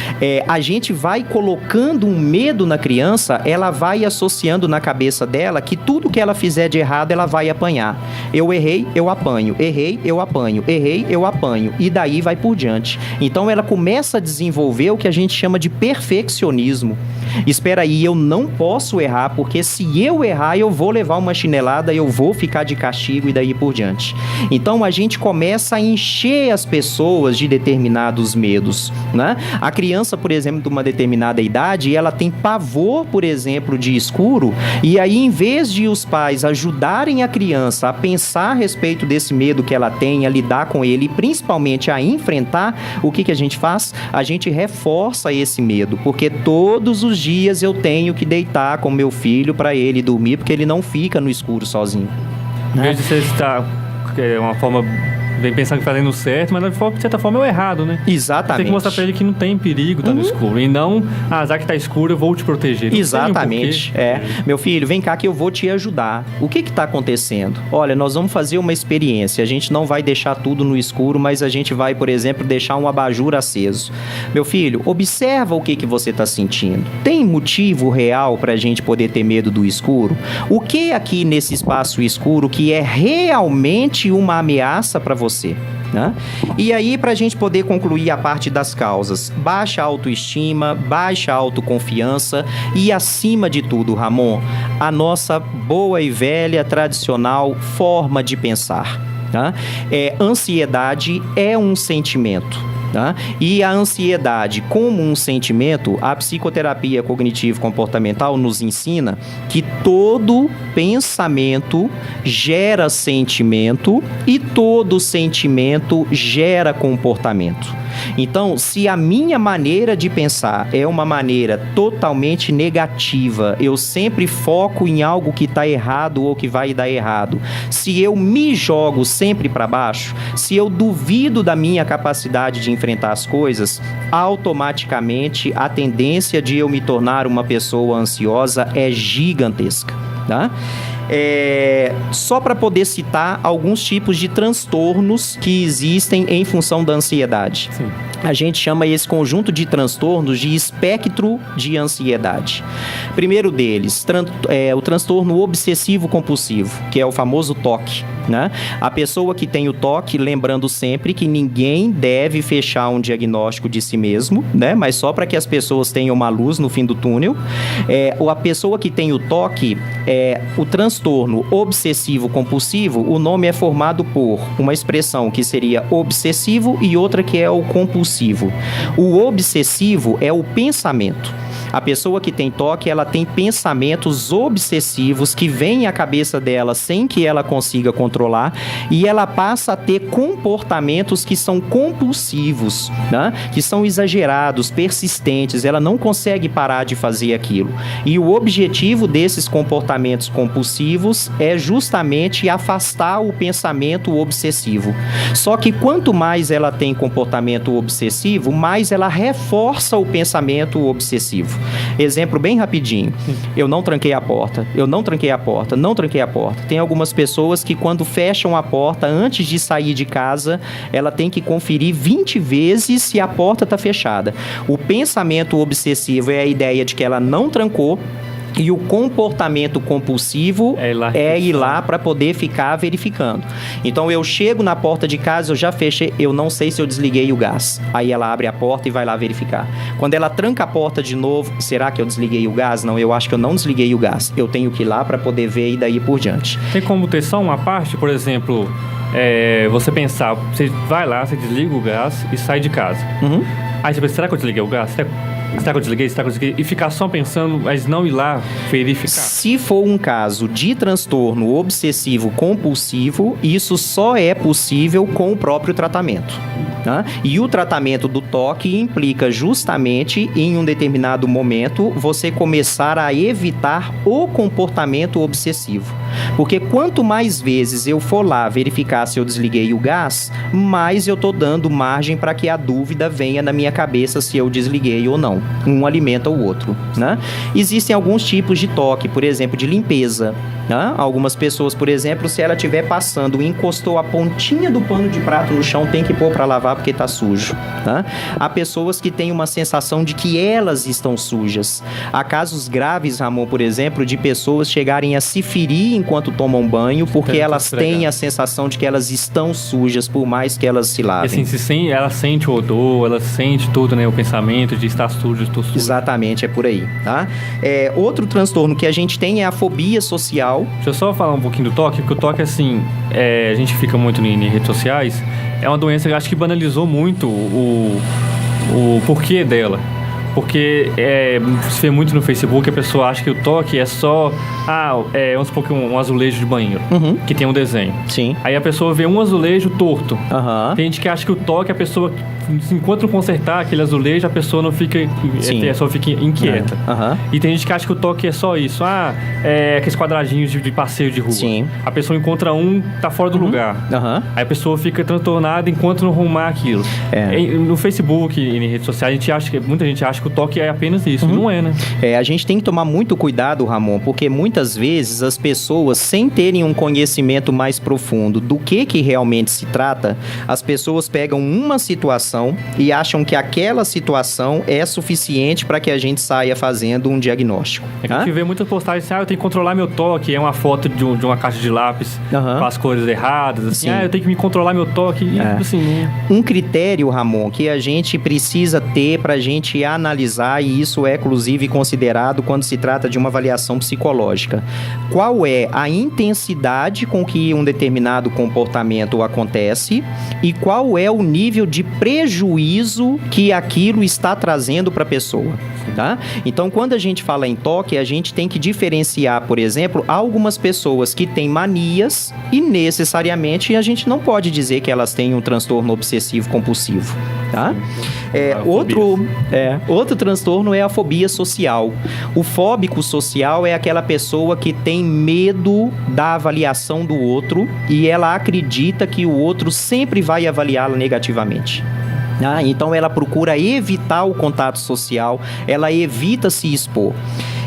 A gente vai colocando um medo na criança, ela vai associando na cabeça dela que tudo que ela fizer de errado ela vai apanhar. Eu errei, eu apanho. Errei, eu apanho. Errei, eu apanho. E daí vai por diante. Então ela começa a desenvolver o que a gente chama de perfeccionismo. Espera aí, eu não posso errar, porque se eu errar eu vou levar uma chinelada, eu vou ficar de castigo e daí por diante. Então a gente começa a encher as pessoas de determinados medos, né? A criança, por exemplo, de uma determinada idade, ela tem pavor, por exemplo, de escuro. E aí, em vez de os pais ajudarem a criança a pensar a respeito desse medo que ela tem, a lidar com ele e principalmente a enfrentar, o que a gente faz? A gente reforça esse medo, porque todos os dias eu tenho que deitar com meu filho para ele dormir, porque ele não fica no escuro sozinho. Em vez de você estar uma forma... vem pensando que fazendo certo, mas de certa forma é o errado, né? Exatamente. Tem que mostrar pra ele que não tem perigo estar no escuro. E não, já que tá escuro, eu vou te proteger. Não exatamente. Meu filho, vem cá que eu vou te ajudar. O que tá acontecendo? Olha, nós vamos fazer uma experiência. A gente não vai deixar tudo no escuro, mas a gente vai, por exemplo, deixar um abajur aceso. Meu filho, observa o que você tá sentindo. Tem motivo real pra gente poder ter medo do escuro? O que aqui nesse espaço escuro que é realmente uma ameaça pra você? Né? E aí, para a gente poder concluir a parte das causas, baixa autoestima, baixa autoconfiança e, acima de tudo, Ramon, a nossa boa e velha tradicional forma de pensar. Tá? Ansiedade é um sentimento. tá? E a ansiedade como um sentimento, a psicoterapia cognitivo-comportamental nos ensina que todo pensamento gera sentimento e todo sentimento gera comportamento. Então, se a minha maneira de pensar é uma maneira totalmente negativa, eu sempre foco em algo que está errado ou que vai dar errado, se eu me jogo sempre para baixo, se eu duvido da minha capacidade de enfrentar as coisas, automaticamente a tendência de eu me tornar uma pessoa ansiosa é gigantesca, tá? Só para poder citar alguns tipos de transtornos que existem em função da ansiedade. Sim. A gente chama esse conjunto de transtornos de espectro de ansiedade. Primeiro deles, o transtorno obsessivo-compulsivo, que é o famoso TOC, né? A pessoa que tem o TOC, lembrando sempre que ninguém deve fechar um diagnóstico de si mesmo, né? Mas só para que as pessoas tenham uma luz no fim do túnel. A pessoa que tem o TOC, o transtorno obsessivo-compulsivo, o nome é formado por uma expressão que seria obsessivo e outra que é o compulsivo. O obsessivo é o pensamento. A pessoa que tem TOC, ela tem pensamentos obsessivos que vêm à cabeça dela sem que ela consiga controlar e ela passa a ter comportamentos que são compulsivos, né? Que são exagerados, persistentes, ela não consegue parar de fazer aquilo. E o objetivo desses comportamentos compulsivos é justamente afastar o pensamento obsessivo. Só que quanto mais ela tem comportamento obsessivo, mais ela reforça o pensamento obsessivo. Exemplo bem rapidinho. Eu não tranquei a porta. Tem algumas pessoas que quando fecham a porta, antes de sair de casa, ela tem que conferir 20 vezes se a porta está fechada. O pensamento obsessivo é a ideia de que ela não trancou. E o comportamento compulsivo é ir lá para poder ficar verificando. Então, eu chego na porta de casa, eu já fechei, eu não sei se eu desliguei o gás. Aí ela abre a porta e vai lá verificar. Quando ela tranca a porta de novo, será que eu desliguei o gás? Não, eu acho que eu não desliguei o gás. Eu tenho que ir lá para poder ver e daí por diante. Tem como ter só uma parte, por exemplo, você pensar, você vai lá, você desliga o gás e sai de casa. Uhum. Aí você pensa, será que eu desliguei o gás? Será que eu desliguei? E ficar só pensando, mas não ir lá verificar? Se for um caso de transtorno obsessivo-compulsivo, isso só é possível com o próprio tratamento. Tá? E o tratamento do TOC implica justamente, em um determinado momento, você começar a evitar o comportamento obsessivo. Porque quanto mais vezes eu for lá verificar se eu desliguei o gás, mais eu estou dando margem para que a dúvida venha na minha cabeça se eu desliguei ou não. Um alimenta o outro, né? Existem alguns tipos de TOC, por exemplo, de limpeza. Né? Algumas pessoas, por exemplo, se ela estiver passando e encostou a pontinha do pano de prato no chão, tem que pôr para lavar porque está sujo. Né? Há pessoas que têm uma sensação de que elas estão sujas. Há casos graves, Ramon, por exemplo, de pessoas chegarem a se ferir enquanto tomam banho porque elas têm a sensação de que elas estão sujas, por mais que elas se lavem. E assim, ela sente o odor, ela sente tudo, né? O pensamento de estar sujo, estou sujo. Exatamente, é por aí, tá? Outro transtorno que a gente tem é a fobia social. Deixa eu só falar um pouquinho do TOC, porque o TOC, assim, a gente fica muito em redes sociais, é uma doença que eu acho que banalizou muito o porquê dela. Porque se vê muito no Facebook, a pessoa acha que o TOC é só, vamos supor que um azulejo de banheiro, que tem um desenho. Sim. Aí a pessoa vê um azulejo torto. Uhum. Tem gente que acha que o TOC, a pessoa, enquanto não consertar aquele azulejo, a pessoa não fica, a pessoa fica inquieta. Uhum. E tem gente que acha que o TOC é só isso. Aqueles quadradinhos de passeio de rua. Sim. A pessoa encontra tá fora do lugar. Uhum. Aí a pessoa fica transtornada enquanto não arrumar aquilo. No Facebook e em redes sociais, muita gente acha que o TOC é apenas isso. Não é, né? A gente tem que tomar muito cuidado, Ramon, porque muitas vezes as pessoas, sem terem um conhecimento mais profundo do que realmente se trata, as pessoas pegam uma situação e acham que aquela situação é suficiente para que a gente saia fazendo um diagnóstico. A gente vê muitas postagens assim, eu tenho que controlar meu TOC, é uma foto de uma caixa de lápis com as cores erradas, assim, eu tenho que me controlar meu TOC. Assim, um critério, Ramon, que a gente precisa ter para a gente analisar, e isso é, inclusive, considerado quando se trata de uma avaliação psicológica. Qual é a intensidade com que um determinado comportamento acontece e qual é o nível de prejudicialidade prejuízo que aquilo está trazendo para a pessoa, tá? Então, quando a gente fala em toque, a gente tem que diferenciar, por exemplo, algumas pessoas que têm manias e necessariamente a gente não pode dizer que elas têm um transtorno obsessivo compulsivo, tá? Outro transtorno é a fobia social. O fóbico social é aquela pessoa que tem medo da avaliação do outro e ela acredita que o outro sempre vai avaliá-la negativamente. Então ela procura evitar o contato social, ela evita se expor.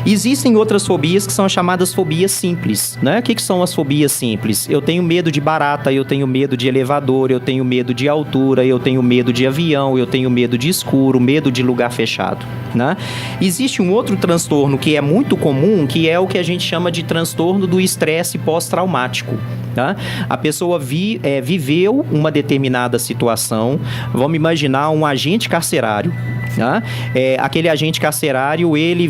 Existem outras fobias que são as chamadas fobias simples, né? O que são as fobias simples? Eu tenho medo de barata, eu tenho medo de elevador, eu tenho medo de altura, eu tenho medo de avião, eu tenho medo de escuro, medo de lugar fechado, né? Existe um outro transtorno que é muito comum, que é o que a gente chama de transtorno do estresse pós-traumático. Tá? A pessoa viveu uma determinada situação, vamos imaginar um agente carcerário. Tá? Aquele agente carcerário, ele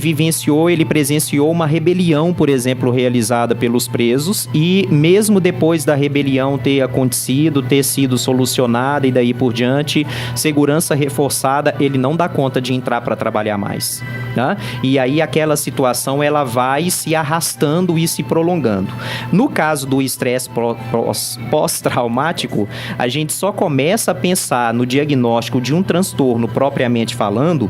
presenciou uma rebelião, por exemplo, realizada pelos presos e mesmo depois da rebelião ter acontecido, ter sido solucionada e daí por diante, segurança reforçada, ele não dá conta de entrar para trabalhar mais. Tá? E aí aquela situação ela vai se arrastando e se prolongando. No caso do estresse pós-traumático, a gente só começa a pensar no diagnóstico de um transtorno propriamente falando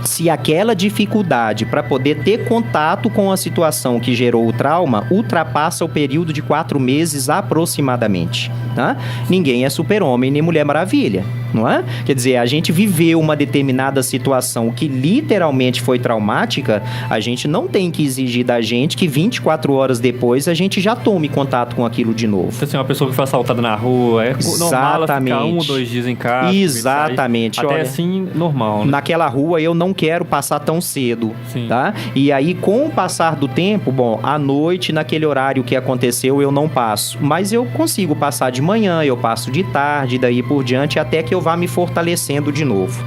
se aquela dificuldade para poder ter contato com a situação que gerou o trauma ultrapassa o período de 4 meses aproximadamente. Tá? Ninguém é super-homem nem Mulher Maravilha, não é? Quer dizer, a gente viveu uma determinada situação que literalmente foi traumática, a gente não tem que exigir da gente que 24 horas depois a gente já tome contato com aquilo de novo. Então, assim, uma pessoa que foi assaltada na rua, é normal ela ficar 1 ou 2 dias em casa. Exatamente. Até olha, assim, normal, né? Naquela rua eu não quero passar tão cedo, sim, tá? E aí, com o passar do tempo, bom, à noite, naquele horário que aconteceu, eu não passo. Mas eu consigo passar de manhã, eu passo de tarde, daí por diante, até que eu vá me fortalecendo de novo.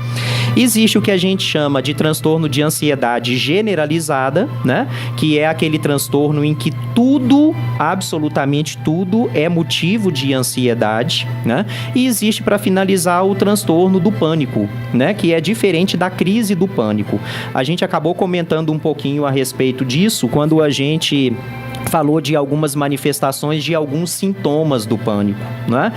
Existe o que a gente chama de transtorno de ansiedade generalizada, né? Que é aquele transtorno em que tudo, absolutamente tudo, é motivo de ansiedade, né? E existe, para finalizar, o transtorno do pânico, né? Que é diferente da crise do pânico. A gente acabou comentando um pouquinho a respeito disso quando a gente falou de algumas manifestações, de alguns sintomas do pânico, né?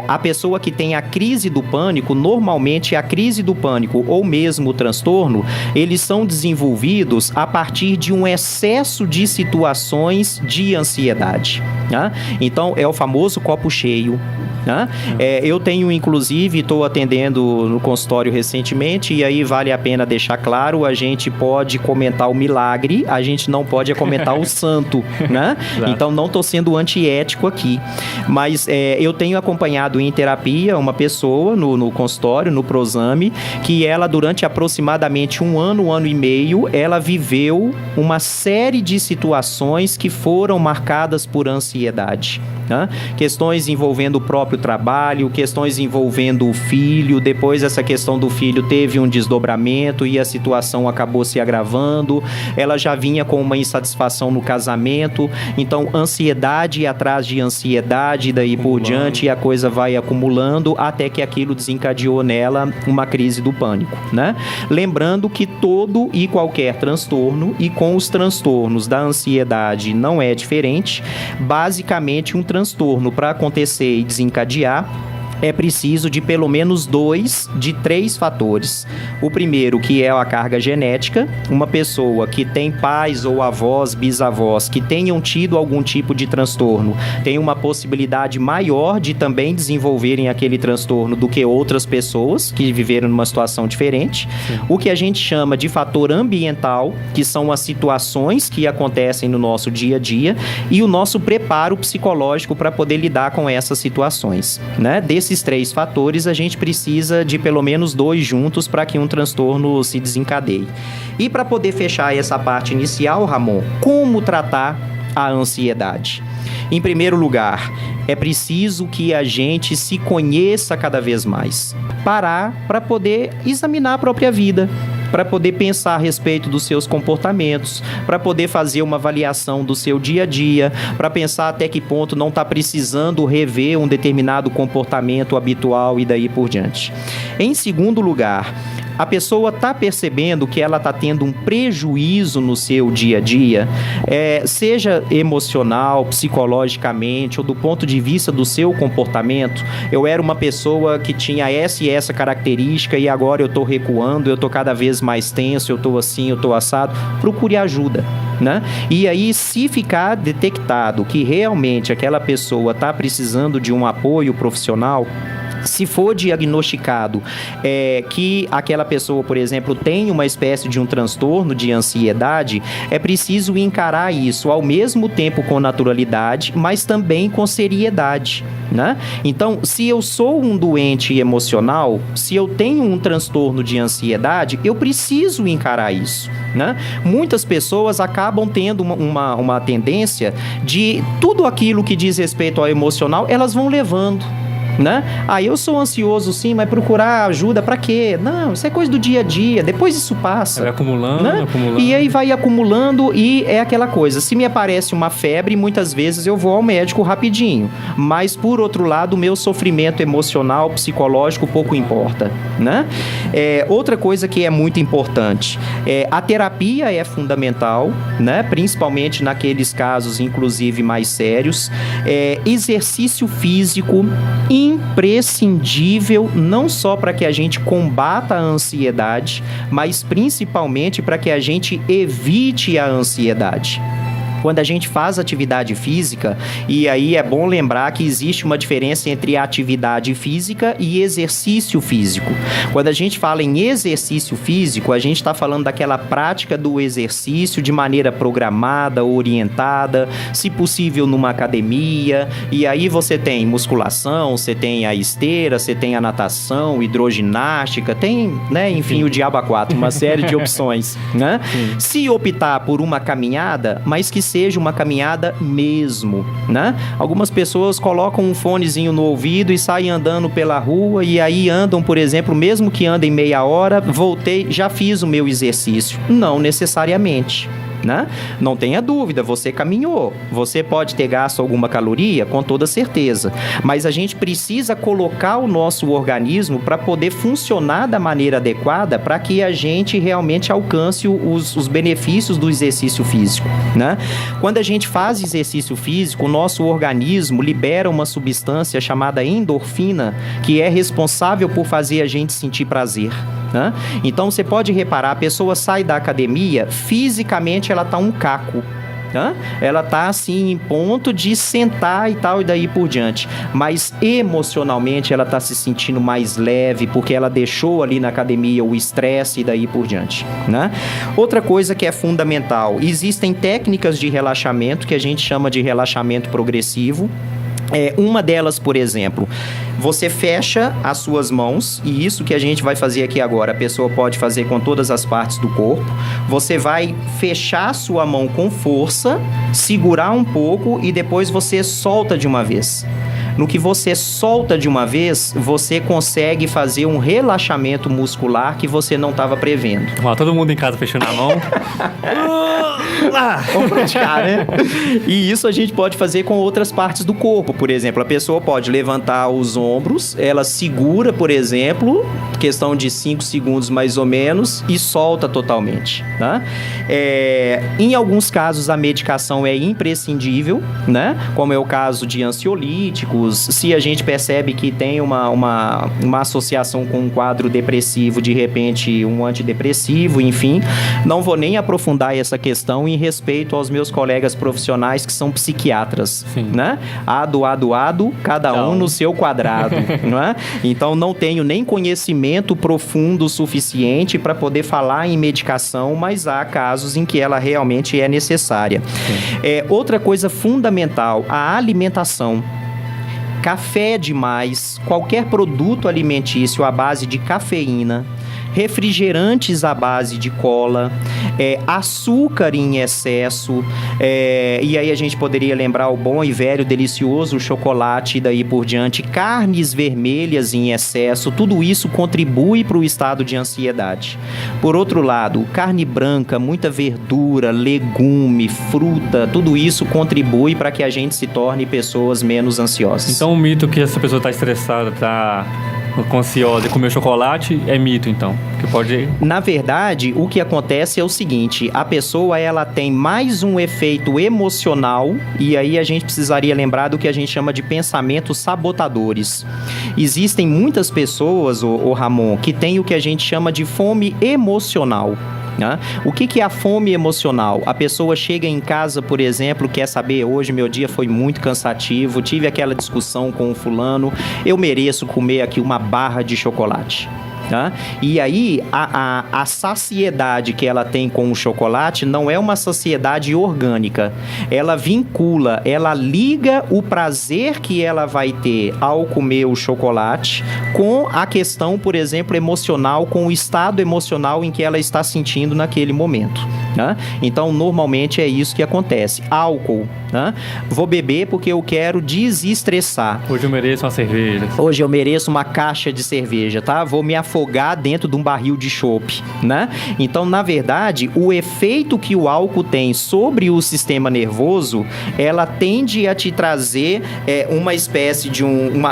A pessoa que tem a crise do pânico, normalmente a crise do pânico ou mesmo o transtorno, eles são desenvolvidos a partir de um excesso de situações de ansiedade, né? Então, é o famoso copo cheio, né? Eu tenho, inclusive, estou atendendo no consultório recentemente, e aí vale a pena deixar claro, a gente pode comentar o milagre, a gente não pode comentar o santo, né? Então não estou sendo antiético aqui, mas eu tenho acompanhado em terapia uma pessoa no consultório, no Prosame, que ela durante aproximadamente 1 ano, 1 ano e meio, ela viveu uma série de situações que foram marcadas por ansiedade, né? Questões envolvendo o próprio trabalho, questões envolvendo o filho, depois essa questão do filho teve um desdobramento e a situação acabou se agravando, ela já vinha com uma insatisfação no casamento, então ansiedade atrás de ansiedade, daí por diante a coisa vai acumulando até que aquilo desencadeou nela uma crise do pânico, né? Lembrando que todo e qualquer transtorno, e com os transtornos da ansiedade não é diferente, basicamente um transtorno para acontecer e desencadear é preciso de pelo menos 2 de 3 fatores. O primeiro, que é a carga genética, uma pessoa que tem pais ou avós, bisavós, que tenham tido algum tipo de transtorno, tem uma possibilidade maior de também desenvolverem aquele transtorno do que outras pessoas que viveram numa situação diferente. Sim. O que a gente chama de fator ambiental, que são as situações que acontecem no nosso dia a dia, e o nosso preparo psicológico para poder lidar com essas situações, né? Desses 3 fatores, a gente precisa de pelo menos 2 juntos para que um transtorno se desencadeie. E para poder fechar essa parte inicial, Ramon, como tratar a ansiedade? Em primeiro lugar, é preciso que a gente se conheça cada vez mais. Parar para poder examinar a própria vida. para poder pensar a respeito dos seus comportamentos, para poder fazer uma avaliação do seu dia a dia, para pensar até que ponto não está precisando rever um determinado comportamento habitual e daí por diante. Em segundo lugar, a pessoa está percebendo que ela está tendo um prejuízo no seu dia a dia, seja emocional, psicologicamente ou do ponto de vista do seu comportamento. Eu era uma pessoa que tinha essa e essa característica e agora eu estou recuando, eu estou cada vez mais tenso, eu estou assim, eu estou assado. Procure ajuda, né? E aí, se ficar detectado que realmente aquela pessoa está precisando de um apoio profissional, se for diagnosticado que aquela pessoa, por exemplo, tem uma espécie de um transtorno de ansiedade, é preciso encarar isso ao mesmo tempo com naturalidade, mas também com seriedade, né? Então, se eu sou um doente emocional, se eu tenho um transtorno de ansiedade, eu preciso encarar isso, né? Muitas pessoas acabam tendo uma tendência de tudo aquilo que diz respeito ao emocional, elas vão levando, né? Eu sou ansioso sim, mas procurar ajuda pra quê? Não, isso é coisa do dia a dia, depois isso passa. Vai acumulando, né? acumulando. E aí vai acumulando e é aquela coisa, se me aparece uma febre, muitas vezes eu vou ao médico rapidinho, mas por outro lado, o meu sofrimento emocional, psicológico, pouco importa, né? Outra coisa que é muito importante, a terapia é fundamental, né? Principalmente naqueles casos, inclusive, mais sérios. Exercício físico imprescindível, não só para que a gente combata a ansiedade, mas principalmente para que a gente evite a ansiedade. Quando a gente faz atividade física, e aí é bom lembrar que existe uma diferença entre atividade física e exercício físico. Quando a gente fala em exercício físico, a gente está falando daquela prática do exercício de maneira programada, orientada, se possível numa academia, e aí você tem musculação, você tem a esteira, você tem a natação, hidroginástica, tem, né, enfim, o diabo a quatro, uma série de opções, né? Se optar por uma caminhada, mas que seja uma caminhada mesmo, né? Algumas pessoas colocam um fonezinho no ouvido e saem andando pela rua e aí andam, por exemplo, mesmo que andem meia hora, voltei, já fiz o meu exercício. Não necessariamente, né? Não tenha dúvida, você caminhou, você pode ter gasto alguma caloria, com toda certeza, mas a gente precisa colocar o nosso organismo para poder funcionar da maneira adequada para que a gente realmente alcance os benefícios do exercício físico, né? Quando a gente faz exercício físico, o nosso organismo libera uma substância chamada endorfina, que é responsável por fazer a gente sentir prazer, né? Então você pode reparar, a pessoa sai da academia, fisicamente ela tá um caco, né? Ela tá assim em ponto de sentar e tal e daí por diante, mas emocionalmente ela tá se sentindo mais leve porque ela deixou ali na academia o estresse e daí por diante, né? Outra coisa que é fundamental, existem técnicas de relaxamento que a gente chama de relaxamento progressivo. Uma delas, por exemplo, você fecha as suas mãos, e isso que a gente vai fazer aqui agora, a pessoa pode fazer com todas as partes do corpo. Você vai fechar a sua mão com força, segurar um pouco e depois você solta de uma vez. No que você solta de uma vez, você consegue fazer um relaxamento muscular que você não estava prevendo. Todo mundo em casa fechando a mão. Vamos praticar, né? E isso a gente pode fazer com outras partes do corpo. Por exemplo, a pessoa pode levantar os ombros, ela segura, por exemplo, questão de 5 segundos mais ou menos, e solta totalmente, tá? Em alguns casos, a medicação é imprescindível, né? Como é o caso de ansiolíticos. Se a gente percebe que tem uma associação com um quadro depressivo, de repente um antidepressivo, enfim. Não vou nem aprofundar essa questão em respeito aos meus colegas profissionais que são psiquiatras, né? Ado, cada um no seu quadrado, não é? Então não tenho nem conhecimento profundo o suficiente para poder falar em medicação, mas há casos em que ela realmente é necessária. Outra coisa fundamental, a alimentação. Café demais, qualquer produto alimentício à base de cafeína, refrigerantes à base de cola, açúcar em excesso, e aí a gente poderia lembrar o bom e velho, delicioso chocolate e daí por diante, carnes vermelhas em excesso, tudo isso contribui para o estado de ansiedade. Por outro lado, carne branca, muita verdura, legume, fruta, tudo isso contribui para que a gente se torne pessoas menos ansiosas. Então o mito que essa pessoa está estressada, está ansiosa e comer chocolate é mito, então? Que pode... Na verdade, o que acontece é o seguinte, a pessoa ela tem mais um efeito emocional, e aí a gente precisaria lembrar do que a gente chama de pensamentos sabotadores. Existem muitas pessoas, ô Ramon, que têm o que a gente chama de fome emocional. O que é a fome emocional? A pessoa chega em casa, por exemplo, quer saber, hoje meu dia foi muito cansativo, tive aquela discussão com o fulano, eu mereço comer aqui uma barra de chocolate. E aí, a saciedade que ela tem com o chocolate não é uma saciedade orgânica. Ela vincula, ela liga o prazer que ela vai ter ao comer o chocolate com a questão, por exemplo, emocional, com o estado emocional em que ela está sentindo naquele momento. Então, normalmente é isso que acontece. Álcool. Vou beber porque eu quero desestressar. Hoje eu mereço uma cerveja. Hoje eu mereço uma caixa de cerveja, tá? Vou me afogar dentro de um barril de chopp, Então, na verdade, o efeito que o álcool tem sobre o sistema nervoso, ela tende a te trazer uma espécie de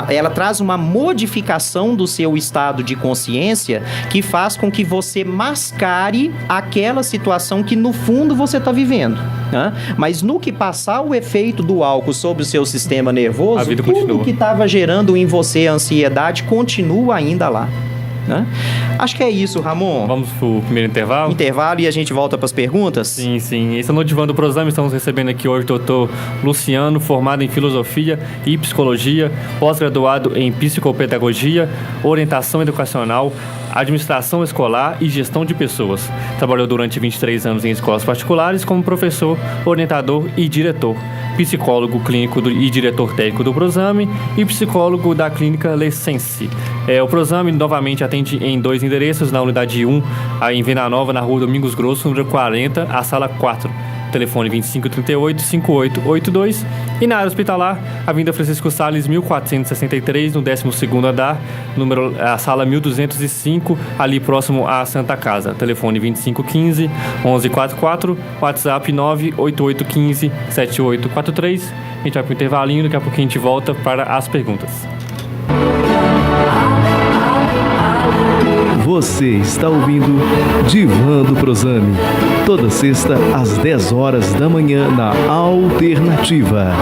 ela traz uma modificação do seu estado de consciência que faz com que você mascare aquela situação que, no fundo, você está vivendo. Mas no que passar o efeito do álcool sobre o seu sistema nervoso, tudo continua. Que estava gerando em você ansiedade continua ainda lá. Acho que é isso, Ramon. Vamos pro primeiro intervalo? Intervalo e a gente volta para as perguntas? Sim. Esse é o Divã do Prosame. Estamos recebendo aqui hoje o doutor Luciano, formado em Filosofia e Psicologia, pós-graduado em Psicopedagogia, Orientação Educacional, Administração Escolar e Gestão de Pessoas. Trabalhou durante 23 anos em escolas particulares como professor, orientador e diretor. Psicólogo clínico e diretor técnico do Prosame e psicólogo da clínica Lessense. O Prosame novamente atende em 2 endereços, na unidade 1, em Venda Nova, na rua Domingos Grosso, número 40, a sala 4. Telefone 2538-5882. E na área hospitalar, Avenida Francisco Salles, 1463, no 12º andar, a sala 1205, ali próximo à Santa Casa. Telefone 2515-1144, WhatsApp 98815-7843. A gente vai para o intervalinho, daqui a pouco a gente volta para as perguntas. Você está ouvindo Divã do Prosame, toda sexta às 10 horas da manhã na Alternativa.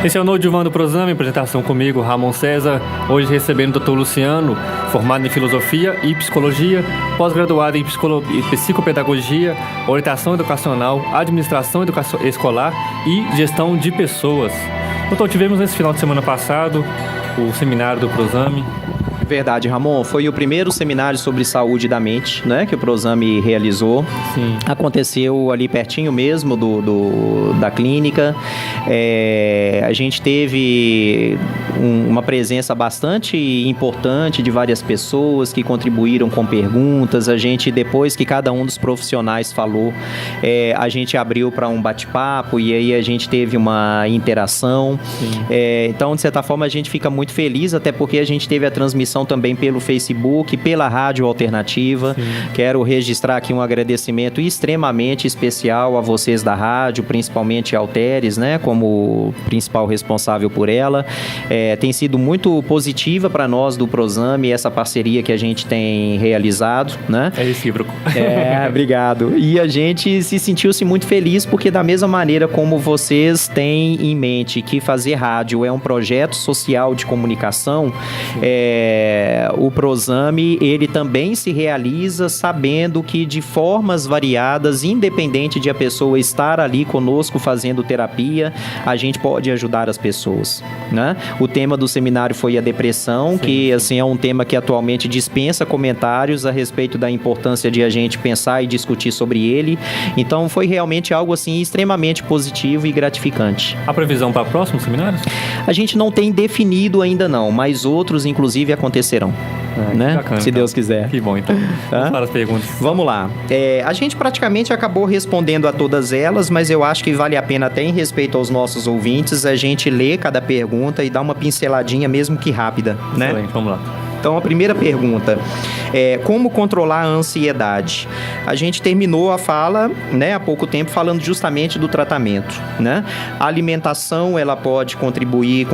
Esse é o Divã do Prosame, apresentação comigo, Ramon César, hoje recebendo o Dr. Luciano, formado em Filosofia e Psicologia, pós-graduado em Psicopedagogia, Orientação Educacional, Administração Escolar e Gestão de Pessoas. Doutor, tivemos nesse final de semana passado o seminário do Prosame. Verdade, Ramon. Foi o primeiro seminário sobre saúde da mente, que o Prosame realizou. Sim. Aconteceu ali pertinho mesmo da clínica. A gente teve uma presença bastante importante de várias pessoas que contribuíram com perguntas. A gente, depois que cada um dos profissionais falou, a gente abriu para um bate-papo e aí a gente teve uma interação. Então, de certa forma, a gente fica muito feliz, até porque a gente teve a transmissão também pelo Facebook, pela Rádio Alternativa. Sim. Quero registrar aqui um agradecimento extremamente especial a vocês da rádio, principalmente a Alteres, como principal responsável por ela. Tem sido muito positiva para nós do Prosame essa parceria que a gente tem realizado, É recíproco. Obrigado. E a gente se sentiu-se muito feliz porque, da mesma maneira como vocês têm em mente que fazer rádio é um projeto social de comunicação, o Prozame, ele também se realiza sabendo que de formas variadas, independente de a pessoa estar ali conosco fazendo terapia, a gente pode ajudar as pessoas, né? O tema do seminário foi a depressão, que assim é um tema que atualmente dispensa comentários a respeito da importância de a gente pensar e discutir sobre ele. Então foi realmente algo assim extremamente positivo e gratificante. A previsão para próximos seminários? A gente não tem definido ainda não, mas outros inclusive acontecerão, né? Bacana, Se então. Deus quiser. Que bom, então. Vamos para as perguntas. Vamos lá. A gente praticamente acabou respondendo a todas elas, mas eu acho que vale a pena, até em respeito aos nossos ouvintes, a gente ler cada pergunta e dar uma pinceladinha, mesmo que rápida, né? Excelente, vamos lá. Então, a primeira pergunta é como controlar a ansiedade? A gente terminou a fala, né, há pouco tempo, falando justamente do tratamento, né? A alimentação, ela pode contribuir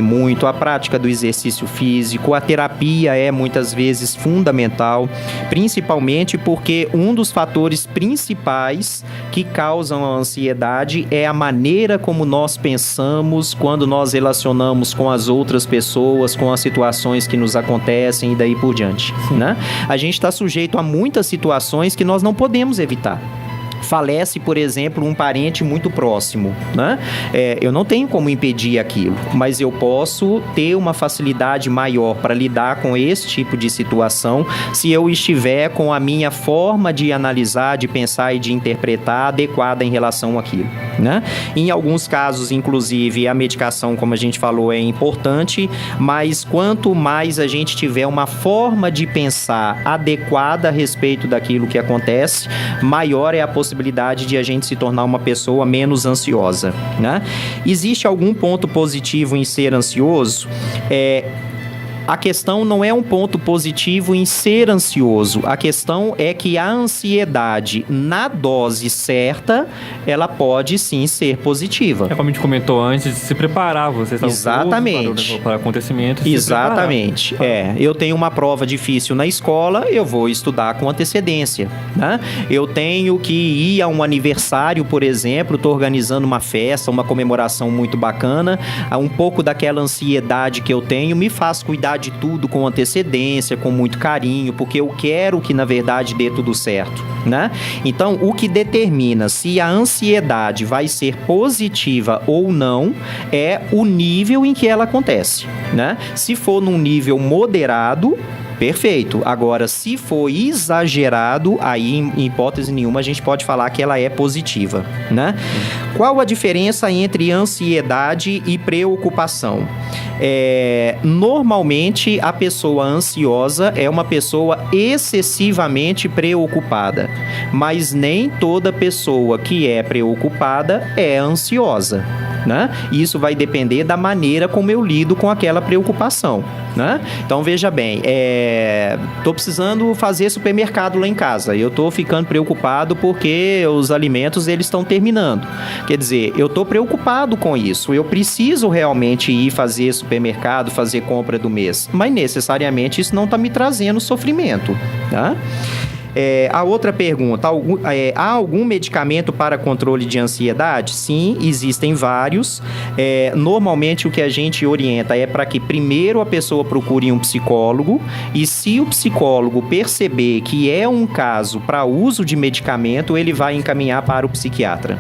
muito, a prática do exercício físico, a terapia é muitas vezes fundamental, principalmente porque um dos fatores principais que causam a ansiedade é a maneira como nós pensamos quando nós relacionamos com as outras pessoas, com as situações que nos acontecem e daí por diante, né? A gente está sujeito a muitas situações que nós não podemos evitar. Falece, por exemplo, um parente muito próximo, né? Eu não tenho como impedir aquilo, mas eu posso ter uma facilidade maior para lidar com esse tipo de situação se eu estiver com a minha forma de analisar, de pensar e de interpretar adequada em relação àquilo, né? Em alguns casos, inclusive, a medicação, como a gente falou, é importante, mas quanto mais a gente tiver uma forma de pensar adequada a respeito daquilo que acontece, maior é a possibilidade de a gente se tornar uma pessoa menos ansiosa, né? Existe algum ponto positivo em ser ansioso? A questão não é um ponto positivo em ser ansioso. A questão é que a ansiedade, na dose certa, ela pode sim ser positiva. É como a gente comentou antes, se preparar. Você está Exatamente. Para acontecimentos. Exatamente. Eu tenho uma prova difícil na escola, eu vou estudar com antecedência, né? Eu tenho que ir a um aniversário, por exemplo, estou organizando uma festa, uma comemoração muito bacana, um pouco daquela ansiedade que eu tenho me faz cuidar de tudo com antecedência, com muito carinho, porque eu quero que, na verdade, dê tudo certo, né? Então, o que determina se a ansiedade vai ser positiva ou não é o nível em que ela acontece, né? Se for num nível moderado, perfeito. Agora, se for exagerado, aí, em hipótese nenhuma, a gente pode falar que ela é positiva, né? Qual a diferença entre ansiedade e preocupação? Normalmente, a pessoa ansiosa é uma pessoa excessivamente preocupada, mas nem toda pessoa que é preocupada é ansiosa, né? Isso vai depender da maneira como eu lido com aquela preocupação, né? Então, veja bem, tô precisando fazer supermercado lá em casa, eu tô ficando preocupado porque os alimentos, eles estão terminando. Quer dizer, eu tô preocupado com isso, eu preciso realmente ir fazer supermercado, fazer compra do mês, mas necessariamente isso não tá me trazendo sofrimento, tá? A outra pergunta, há algum medicamento para controle de ansiedade? Sim, existem vários. Normalmente o que a gente orienta é para que primeiro a pessoa procure um psicólogo e se o psicólogo perceber que é um caso para uso de medicamento, ele vai encaminhar para o psiquiatra.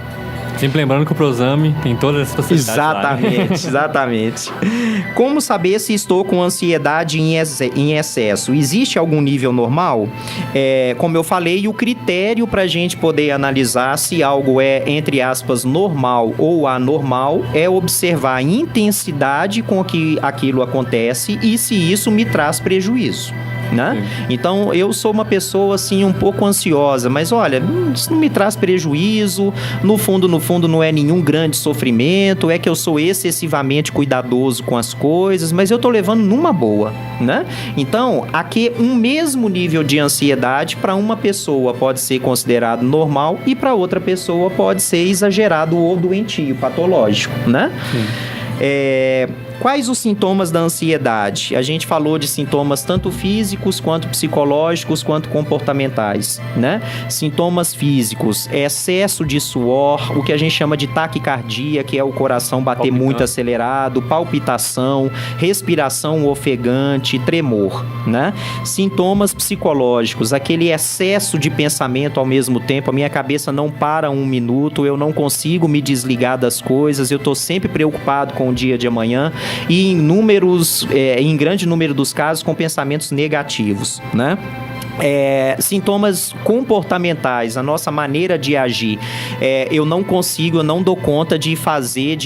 Sempre lembrando que o Prozame tem todas as possibilidades. Exatamente, exatamente. Como saber se estou com ansiedade em excesso? Existe algum nível normal? Como eu falei, o critério para a gente poder analisar se algo é, entre aspas, normal ou anormal é observar a intensidade com que aquilo acontece e se isso me traz prejuízo, né? Então, eu sou uma pessoa, assim, um pouco ansiosa, mas olha, isso não me traz prejuízo, no fundo não é nenhum grande sofrimento, é que eu sou excessivamente cuidadoso com as coisas, mas eu tô levando numa boa, né? Então, aqui um mesmo nível de ansiedade para uma pessoa pode ser considerado normal e para outra pessoa pode ser exagerado ou doentio, patológico, né? Quais os sintomas da ansiedade? A gente falou de sintomas tanto físicos, quanto psicológicos, quanto comportamentais, né? Sintomas físicos, excesso de suor, o que a gente chama de taquicardia, que é o coração bater muito acelerado, palpitação, respiração ofegante, tremor, né? Sintomas psicológicos, aquele excesso de pensamento ao mesmo tempo, a minha cabeça não para um minuto, eu não consigo me desligar das coisas, eu estou sempre preocupado com o dia de amanhã e em grande número dos casos com pensamentos negativos, né? Sintomas comportamentais, a nossa maneira de agir. Eu não dou conta de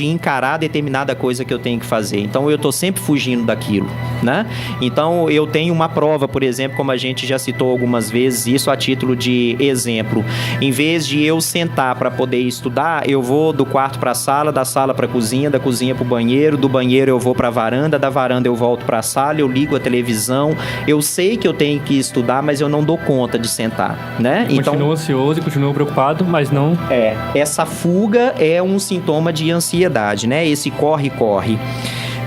encarar determinada coisa que eu tenho que fazer. Então, eu estou sempre fugindo daquilo, né? Então, eu tenho uma prova, por exemplo, como a gente já citou algumas vezes, isso a título de exemplo. Em vez de eu sentar para poder estudar, eu vou do quarto para a sala, da sala para a cozinha, da cozinha para o banheiro, do banheiro eu vou para a varanda, da varanda eu volto para a sala, eu ligo a televisão. Eu sei que eu tenho que estudar, mas eu não dou conta de sentar, né? Continua ansioso e continua preocupado, mas não... Essa fuga é um sintoma de ansiedade, né? Esse corre-corre.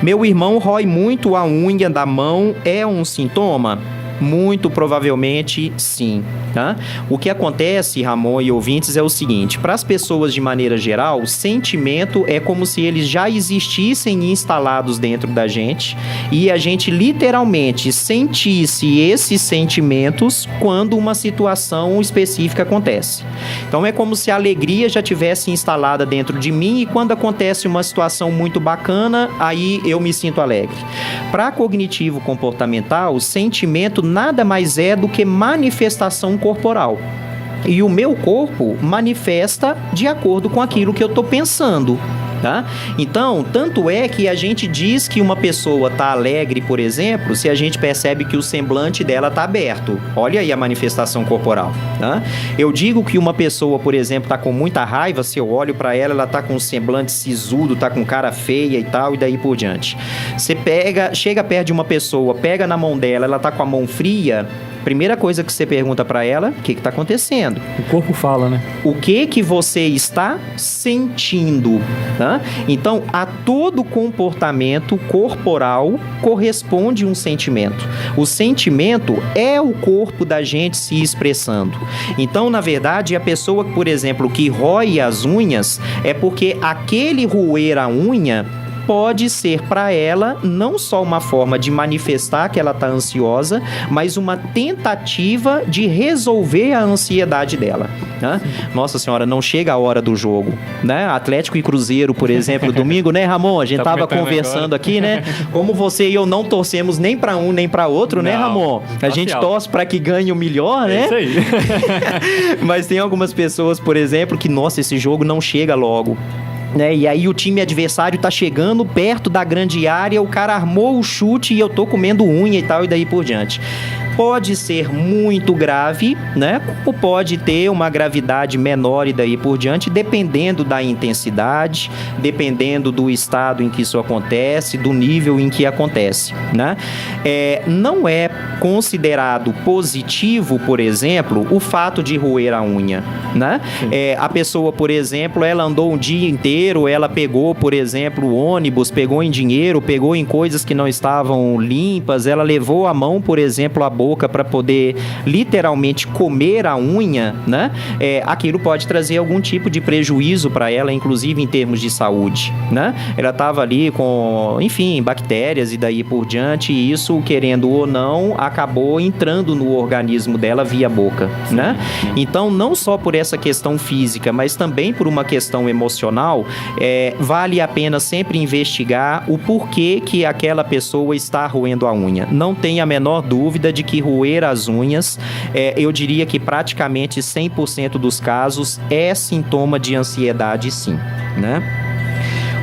Meu irmão rói muito a unha da mão, é um sintoma? Muito provavelmente sim, tá? O que acontece, Ramon e ouvintes, é o seguinte: para as pessoas de maneira geral, o sentimento é como se eles já existissem instalados dentro da gente e a gente literalmente sentisse esses sentimentos quando uma situação específica acontece. Então é como se a alegria já tivesse instalada dentro de mim e quando acontece uma situação muito bacana, aí eu me sinto alegre. Para cognitivo comportamental, o sentimento nada mais é do que manifestação corporal. E o meu corpo manifesta de acordo com aquilo que eu estou pensando, tá? Então, tanto é que a gente diz que uma pessoa está alegre, por exemplo, se a gente percebe que o semblante dela está aberto. Olha aí a manifestação corporal, tá? Eu digo que uma pessoa, por exemplo, está com muita raiva, se eu olho para ela, ela está com um semblante sisudo, está com cara feia e tal, e daí por diante. Você chega perto de uma pessoa, pega na mão dela, ela está com a mão fria. Primeira coisa que você pergunta para ela, o que está acontecendo? O corpo fala, né? O que você está sentindo, tá? Então, a todo comportamento corporal corresponde um sentimento. O sentimento é o corpo da gente se expressando. Então, na verdade, a pessoa, por exemplo, que rói as unhas, é porque aquele roer a unha pode ser para ela não só uma forma de manifestar que ela está ansiosa, mas uma tentativa de resolver a ansiedade dela, né? Nossa senhora, não chega a hora do jogo, né? Atlético e Cruzeiro, por exemplo, domingo, né, Ramon? A gente tava conversando aqui, né? Como você e eu não torcemos nem para um nem para outro, né, Ramon? A gente torce para que ganhe o melhor, né? É isso aí. Mas tem algumas pessoas, por exemplo, que, nossa, esse jogo não chega logo, né? E aí o time adversário tá chegando perto da grande área, o cara armou o chute e eu tô comendo unha e tal, e daí por diante. Pode ser muito grave, né? Ou pode ter uma gravidade menor e daí por diante, dependendo da intensidade, dependendo do estado em que isso acontece, do nível em que acontece, né? Não é considerado positivo, por exemplo, o fato de roer a unha, né? A pessoa, por exemplo, ela andou um dia inteiro, ela pegou, por exemplo, ônibus, pegou em dinheiro, pegou em coisas que não estavam limpas, ela levou a mão, por exemplo, à boca para poder literalmente comer a unha, né? Aquilo pode trazer algum tipo de prejuízo para ela, inclusive em termos de saúde, né? Ela estava ali com, enfim, bactérias e daí por diante, e isso, querendo ou não, acabou entrando no organismo dela via boca, né? Então, não só por essa questão física, mas também por uma questão emocional, vale a pena sempre investigar o porquê que aquela pessoa está roendo a unha. Não tem a menor dúvida de que roer as unhas, eu diria que praticamente 100% dos casos é sintoma de ansiedade, sim, né?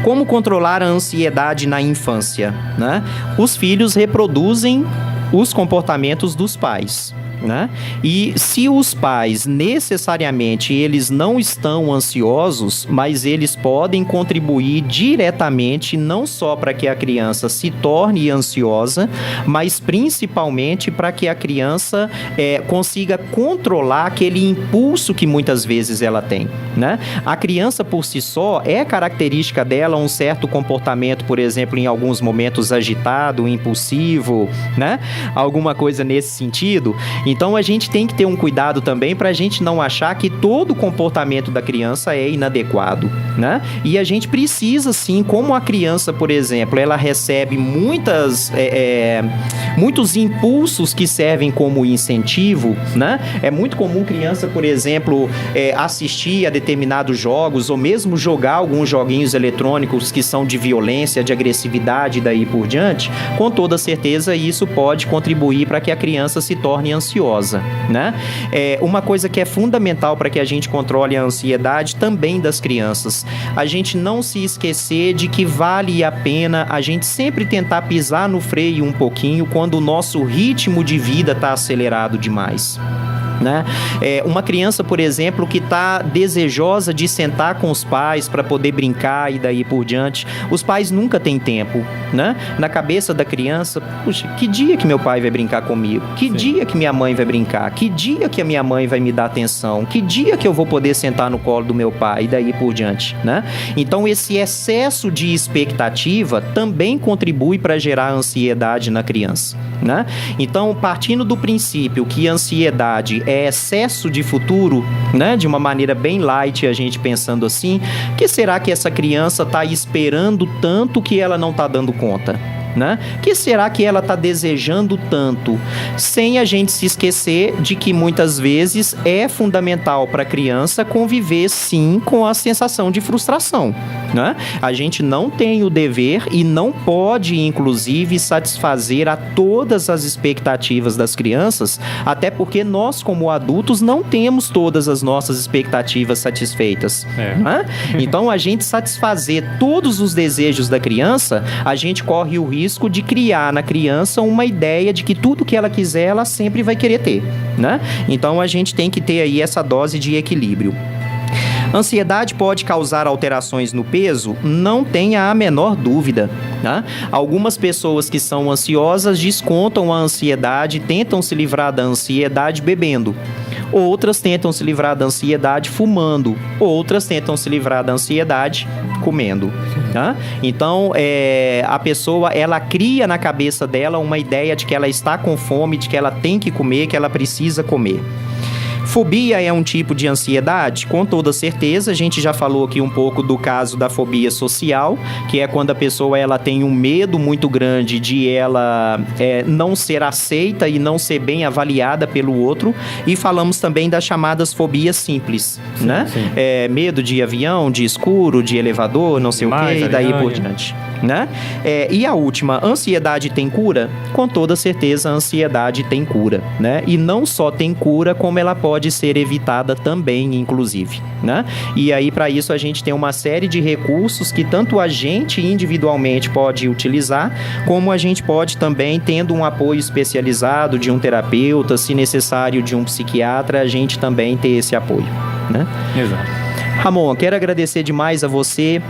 Como controlar a ansiedade na infância, né? Os filhos reproduzem os comportamentos dos pais. né? E se os pais necessariamente eles não estão ansiosos, mas eles podem contribuir diretamente não só para que a criança se torne ansiosa, mas principalmente para que a criança consiga controlar aquele impulso que muitas vezes ela tem, né? A criança por si só é característica dela um certo comportamento, por exemplo, em alguns momentos agitado, impulsivo, né? Alguma coisa nesse sentido. Então a gente tem que ter um cuidado também para a gente não achar que todo o comportamento da criança é inadequado, né? E a gente precisa sim, como a criança, por exemplo, ela recebe muitos impulsos que servem como incentivo, né? É muito comum criança, por exemplo, assistir a determinados jogos ou mesmo jogar alguns joguinhos eletrônicos que são de violência, de agressividade e daí por diante. Com toda certeza isso pode contribuir para que a criança se torne ansiosa, né? Uma coisa que é fundamental para que a gente controle a ansiedade também das crianças, a gente não se esquecer de que vale a pena a gente sempre tentar pisar no freio um pouquinho quando o nosso ritmo de vida está acelerado demais, né? Uma criança, por exemplo, que está desejosa de sentar com os pais para poder brincar e daí por diante, os pais nunca têm tempo, né? Na cabeça da criança, puxa, que dia que meu pai vai brincar comigo? Que dia que minha mãe vai brincar? Que dia que a minha mãe vai me dar atenção? Que dia que eu vou poder sentar no colo do meu pai e daí por diante, né? Então esse excesso de expectativa também contribui para gerar ansiedade na criança, né? Então, partindo do princípio que a ansiedade é excesso de futuro, né? De uma maneira bem light, a gente pensando assim, que será que essa criança está esperando tanto que ela não está dando conta? Né? Que será que ela está desejando tanto? Sem a gente se esquecer de que muitas vezes é fundamental para a criança conviver sim com a sensação de frustração, né? A gente não tem o dever e não pode inclusive satisfazer a todas as expectativas das crianças, até porque nós como adultos não temos todas as nossas expectativas satisfeitas, né? Então a gente satisfazer todos os desejos da criança, a gente corre o risco de criar na criança uma ideia de que tudo que ela quiser, ela sempre vai querer ter, né? Então a gente tem que ter aí essa dose de equilíbrio. Ansiedade pode causar alterações no peso? Não tenha a menor dúvida, né? Algumas pessoas que são ansiosas descontam a ansiedade, tentam se livrar da ansiedade bebendo. Outras tentam se livrar da ansiedade fumando. Outras tentam se livrar da ansiedade comendo, tá? Então, a pessoa, ela cria na cabeça dela uma ideia de que ela está com fome, de que ela tem que comer, que ela precisa comer. Fobia é um tipo de ansiedade? Com toda certeza, a gente já falou aqui um pouco do caso da fobia social, que é quando a pessoa ela tem um medo muito grande de ela não ser aceita e não ser bem avaliada pelo outro, e falamos também das chamadas fobias simples, sim, né? Sim. Medo de avião, de escuro, de elevador, não sei o que, e daí por diante, né? E a última, ansiedade tem cura? Com toda certeza, a ansiedade tem cura, né? E não só tem cura, como ela pode ser evitada também, inclusive, né? E aí, para isso, a gente tem uma série de recursos que tanto a gente individualmente pode utilizar, como a gente pode também, tendo um apoio especializado de um terapeuta, se necessário de um psiquiatra, a gente também ter esse apoio, né? Exato. Ramon, quero agradecer demais a você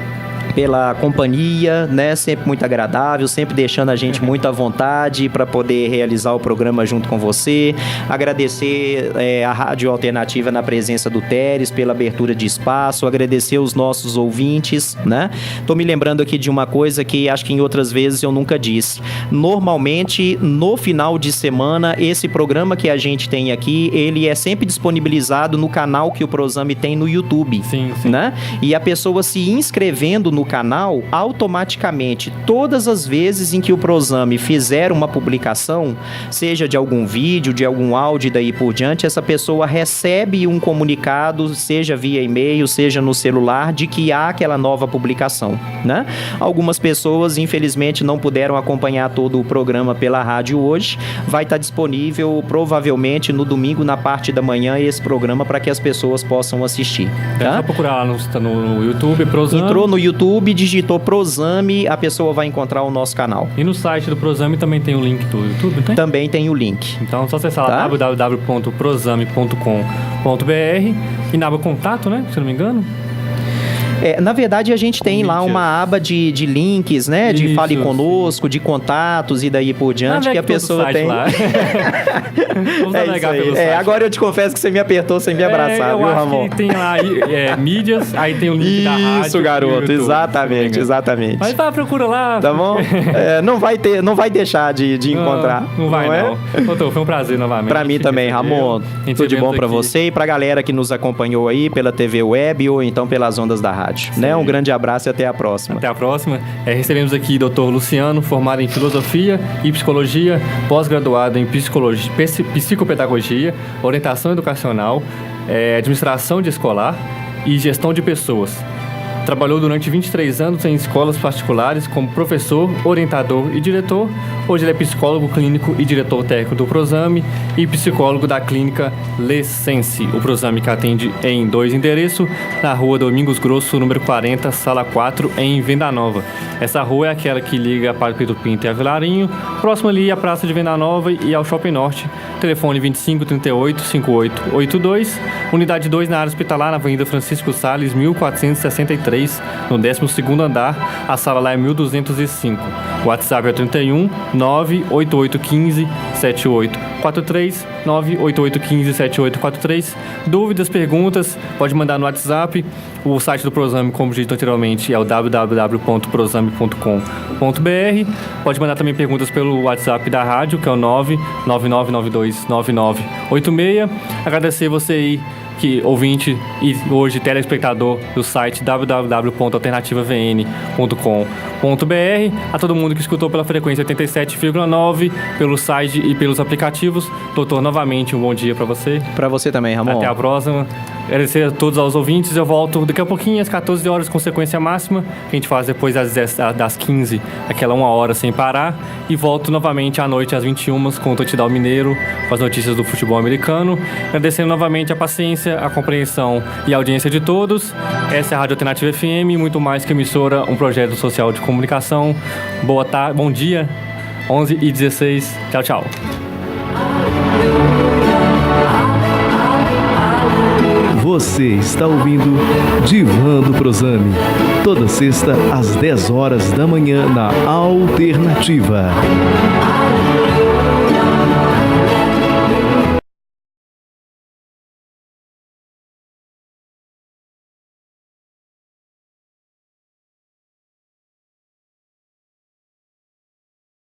pela companhia, né? Sempre muito agradável, sempre deixando a gente muito à vontade para poder realizar o programa junto com você. Agradecer a Rádio Alternativa na presença do Teres pela abertura de espaço, agradecer os nossos ouvintes, né? Tô me lembrando aqui de uma coisa que acho que em outras vezes eu nunca disse. Normalmente, no final de semana, esse programa que a gente tem aqui, ele é sempre disponibilizado no canal que o Prozame tem no YouTube, sim. Né? E a pessoa se inscrevendo no canal, automaticamente, todas as vezes em que o Prozame fizer uma publicação, seja de algum vídeo, de algum áudio e daí por diante, essa pessoa recebe um comunicado, seja via e-mail, seja no celular, de que há aquela nova publicação, né? Algumas pessoas, infelizmente, não puderam acompanhar todo o programa pela rádio hoje. Vai estar disponível, provavelmente, no domingo, na parte da manhã, esse programa para que as pessoas possam assistir, tá? É só procurar lá no YouTube, Prozame. Entrou no YouTube, YouTube, digitou Prozame, a pessoa vai encontrar o nosso canal. E no site do Prozame também tem o link do YouTube, tem? Também tem o link. Então é só acessar lá www.prozame.com.br e na aba contato, né? Se não me engano. Na verdade, a gente tem lá uma aba de links, né? De Isso, Fale Conosco, de contatos e daí por diante, que a pessoa tem. Vamos navegar pelo site. Agora eu te confesso que você me apertou sem me abraçar, viu, Ramon? Que tem lá mídias, aí tem o link da rádio. Isso, garoto, YouTube, exatamente. Mas vai, procura lá. Tá bom? Não vai deixar de encontrar. Não vai, não. Doutor, foi um prazer novamente. Pra mim também, Ramon. Tudo de bom pra você e pra galera que nos acompanhou aí pela TV Web ou então pelas ondas da rádio. Né? Um grande abraço e até a próxima. Até a próxima. Recebemos aqui o Dr. Luciano, formado em Filosofia e Psicologia, pós-graduado em Psicopedagogia, Orientação Educacional, Administração de Escolar e Gestão de Pessoas. Trabalhou durante 23 anos em escolas particulares como professor, orientador e diretor. Hoje ele é psicólogo clínico e diretor técnico do Prozame e psicólogo da clínica Lessense. O Prozame que atende em 2 endereços, na rua Domingos Grosso, número 40, sala 4, em Venda Nova. Essa rua é aquela que liga a Padre Pedro Pinto e a Vilarinho, próximo ali à Praça de Venda Nova e ao Shopping Norte. Telefone 2538-5882, unidade 2 na área hospitalar, na Avenida Francisco Salles, 1463. No 12º andar, a sala lá é 1205. O WhatsApp é 31 98815 7843, 98815 7843. Dúvidas, perguntas, pode mandar no WhatsApp. O site do Prozame, como dito anteriormente, é o www.prozame.com.br. Pode mandar também perguntas pelo WhatsApp da rádio, que é o 999929986. Agradecer você aí, que ouvinte e hoje telespectador do site www.alternativavn.com.br, a todo mundo que escutou pela frequência 87,9, pelo site e pelos aplicativos. Doutor, novamente um bom dia para você. Para você também, Ramon. Até a próxima. Agradecer a todos os ouvintes. Eu volto daqui a pouquinho, às 14 horas, com sequência máxima, que a gente faz depois das 15, aquela 1 hora sem parar. E volto novamente à noite, às 21, com o Totidal Mineiro, com as notícias do futebol americano. Agradecendo novamente a paciência, a compreensão e a audiência de todos. Essa é a Rádio Alternativa FM, muito mais que emissora, um projeto social de comunicação. Boa tarde, bom dia, 11h16. Tchau, tchau. Você está ouvindo Divã do Prozame, toda sexta às 10 horas da manhã na Alternativa.